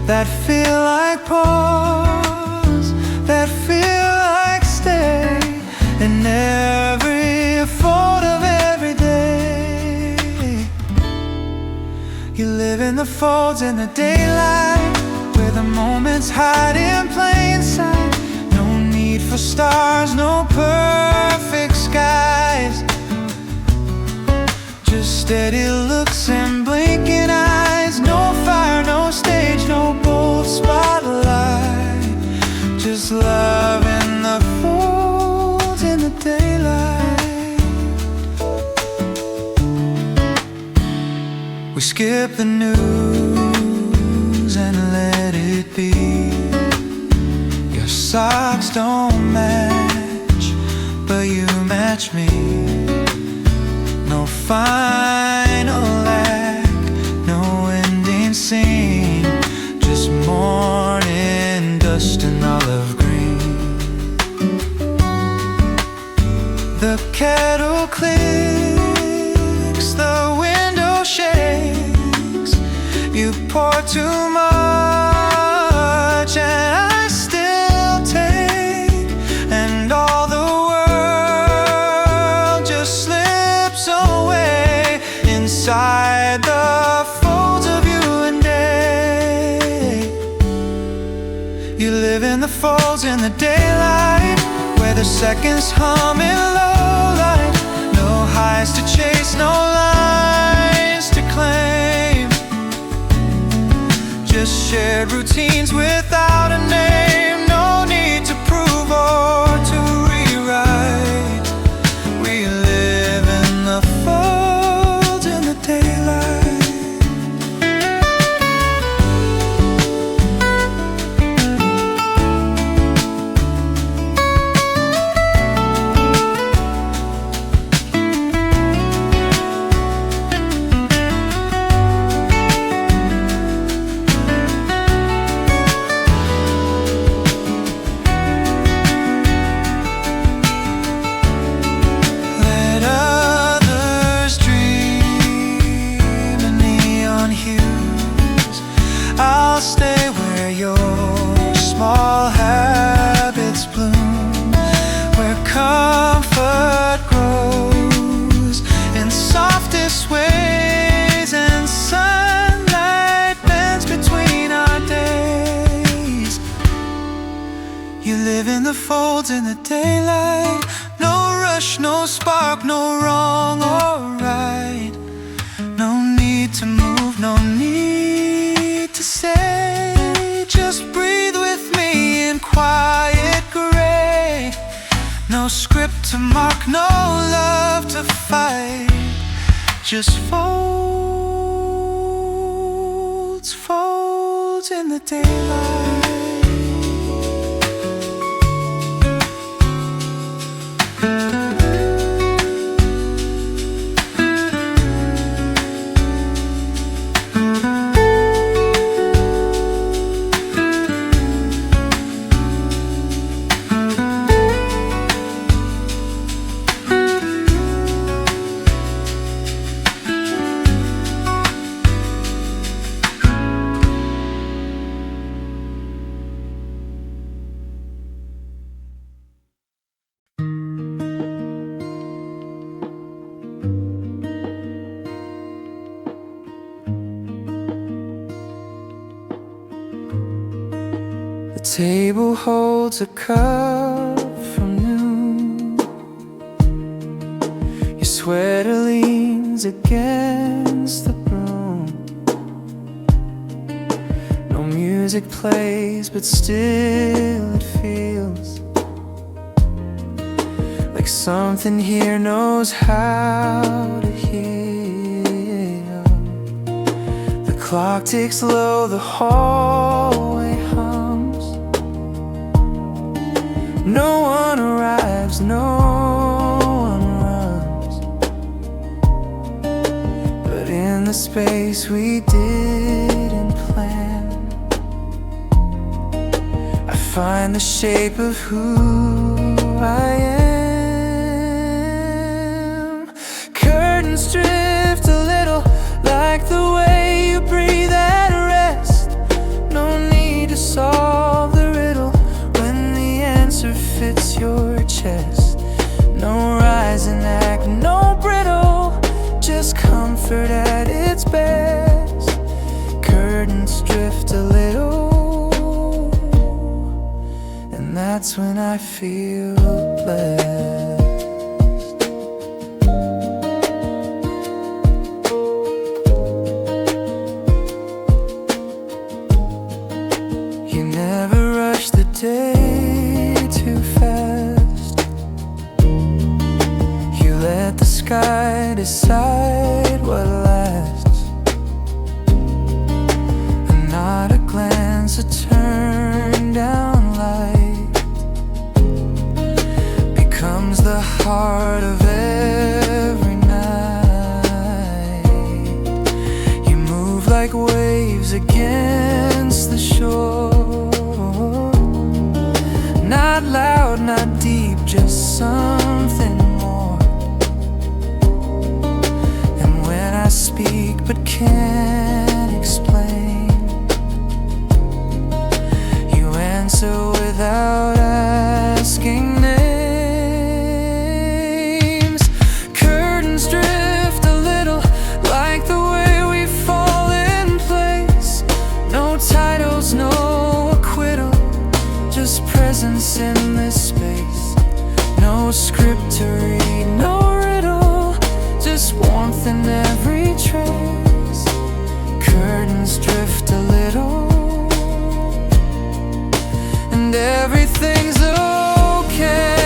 S1: that feel like pause, that feel like stay in every fold of every day. You live in the folds in the daylight, where the moments hide in plain sight. No need for stars, no perfect skies, just steady looks and blinking eyes. No fire, no stage, no bold spotlight, just love in the folds in the daylight. We skip the news and let it be. Your socks don't match, but you match me. No final act, no ending scene, just morning dust and olive green. The kettle clicks, the window shakes. You pour too much and I still take, and all the world just slips away inside the folds of you and day. You live in the folds in the daylight, where the seconds hum in low light. No highs to chase, no lines to claim, just shared routines without a name. No need to prove or to rewrite. We live in the folds in the daylight. folds in the daylight. No rush, no spark, no wrong or right. No need to move, no need to say. Just breathe with me in quiet gray. No script to mark, no love to fight. Just folds, folds in the daylight. The table holds a cup from noon. Your sweater leans against the broom. No music plays, but still it feels like something here knows how to heal. The clock ticks low, the hallway hums. No one arrives, no one runs. But in the space we didn't plan, I find the shape of who I am. Curtains drift a little like the way you breathe at rest. No need to solve the riddle when the answer fits your chest. No rising act, no brittle, just comfort at its best. Curtains drift a little, and that's when I feel blessed. You never rush the day too fast. You let the sky decide what lasts. And not a glance, a turn down light becomes the heart of every night. You move like waves against the shore. Not loud, not deep, just something more. And when I speak but can't explain, you answer without asking names. Curtains drift a little like the way we fall in place. No titles, no acquittal, just presence in this space. No script to read, no riddle, just warmth in every trace. Curtains drift a little, and everything's okay.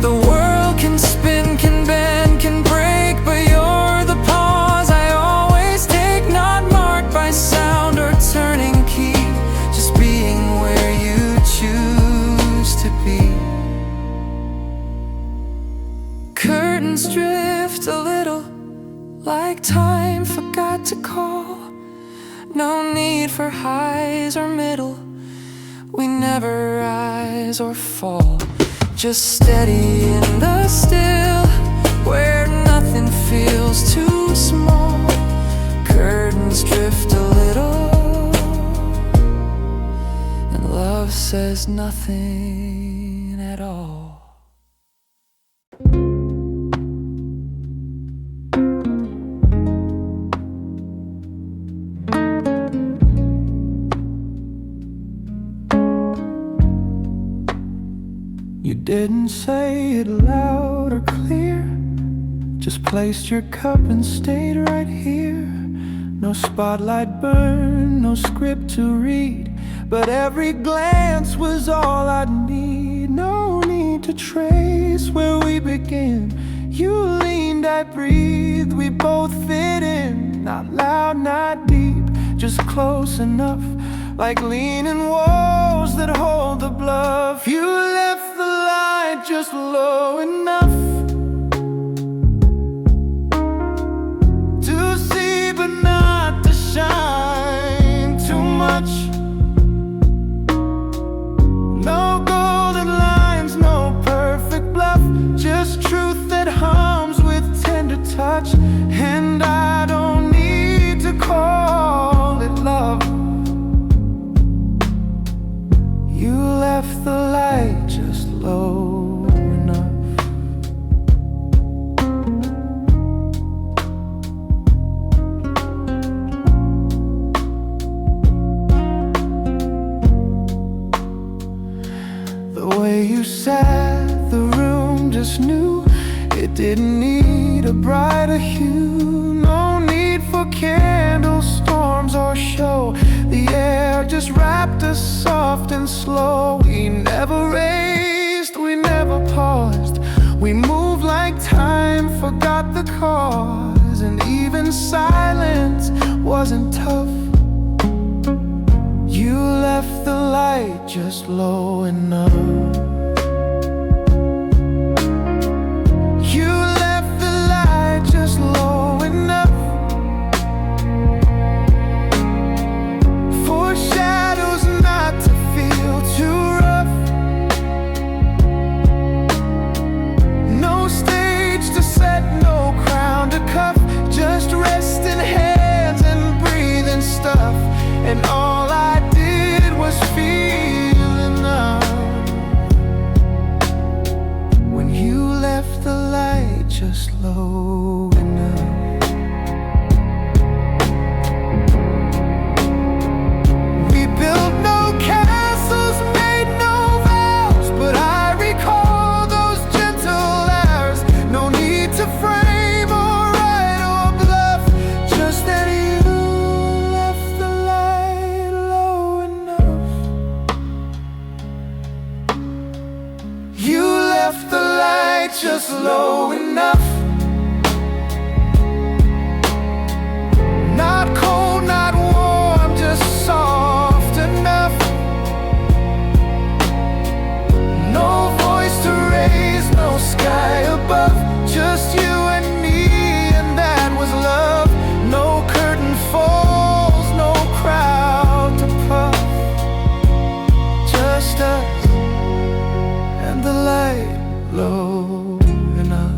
S1: The world can spin, can bend, can break, but you're the pause I always take, not marked by sound or turning key, just being where you choose to be. Curtains drift a little like time forgot to call. No need for highs or middle, we never rise or fall. Just steady in the still, where nothing feels too small. Curtains drift a little, and love says nothing at all. didn't say it loud or clear, just placed your cup and stayed right here. No spotlight burn, no script to read, but every glance was all I'd need. No need to trace where we begin. You leaned, I breathed, we both fit in. Not loud, not deep, just close enough, like leaning walls that hold the bluff. You left the light just low enough to see but not to shine too much. No golden lines, no perfect bluff, just truth that hums with tender touch. And I don't need to call it love. You left the light just low enough. The way you sat, the room just knew it didn't need a brighter hue. No need for candles, storms, or show. The air just wrapped us soft and slow. We never raced, we never paused. We moved like time forgot the cause. And even silence wasn't tough. You left the light just low enough. You left the light just low enough for shadows not to feel too rough. No stage to set, no crown to cuff, just resting hands and breathing stuff. And all I did was feel enough when you left the light just low enough. We built no castles, made no vows, but I recall those gentle hours. No need to frame or write or bluff, just that you left the light low enough. You left the light just low enough. Not cold, not warm, just soft enough. No voice to raise, no sky above, just you and me, and that was love. No curtain falls, no crowd to puff, just us and the light low enough.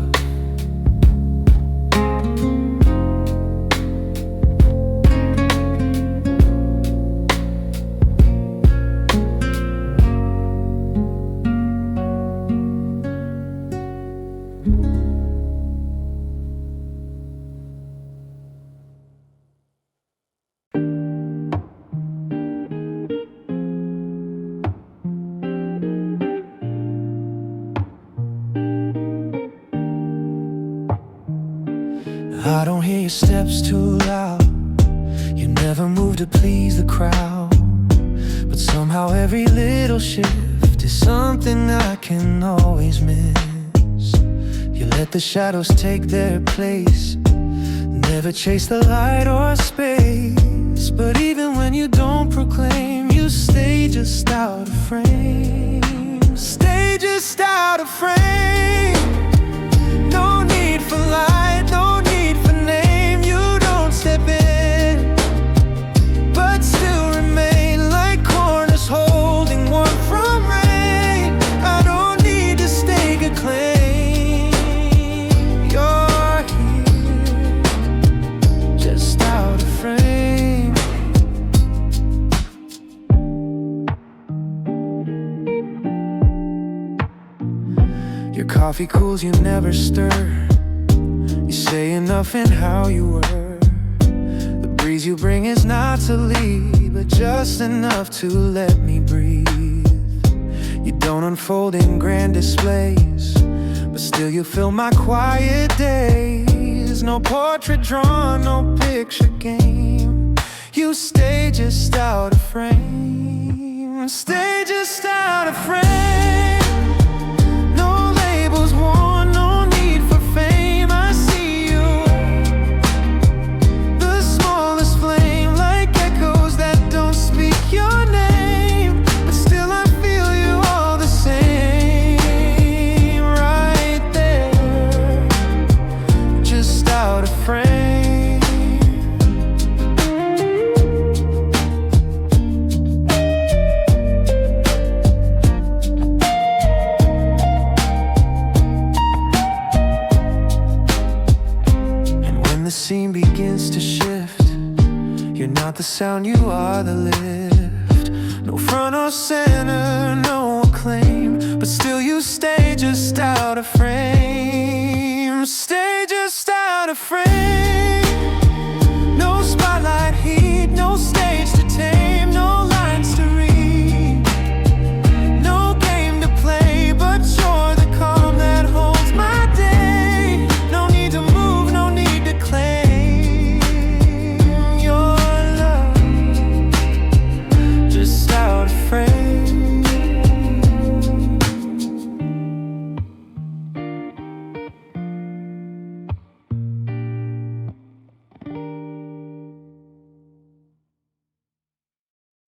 S1: I don't hear your steps too loud. You never move to please the crowd, but somehow every little shift is something I can always miss. You let the shadows take their place, never chase the light or space. But even when you don't proclaim, you stay just out of frame. Stay just out of frame. No need for light, no need for name. You don't step in, but still remain like corners holding warmth from rain. I don't need to stake a claim. You're here, just out of frame. Your coffee cools, you never stir. You say enough in how you were. The breeze you bring is not to leave, but just enough to let me breathe. You don't unfold in grand displays, but still you fill my quiet days. No portrait drawn, no picture game. You stay just out of frame. Stay just out of frame. No labels worn, no need for fame. I see you, the smallest flame, like echoes that don't speak your name, but still I feel you all the same. Right there, just out of frame. And when the scene begins to shift, you're not the sound, you are the lift. No front or center, no acclaim, but still you stay just out of frame.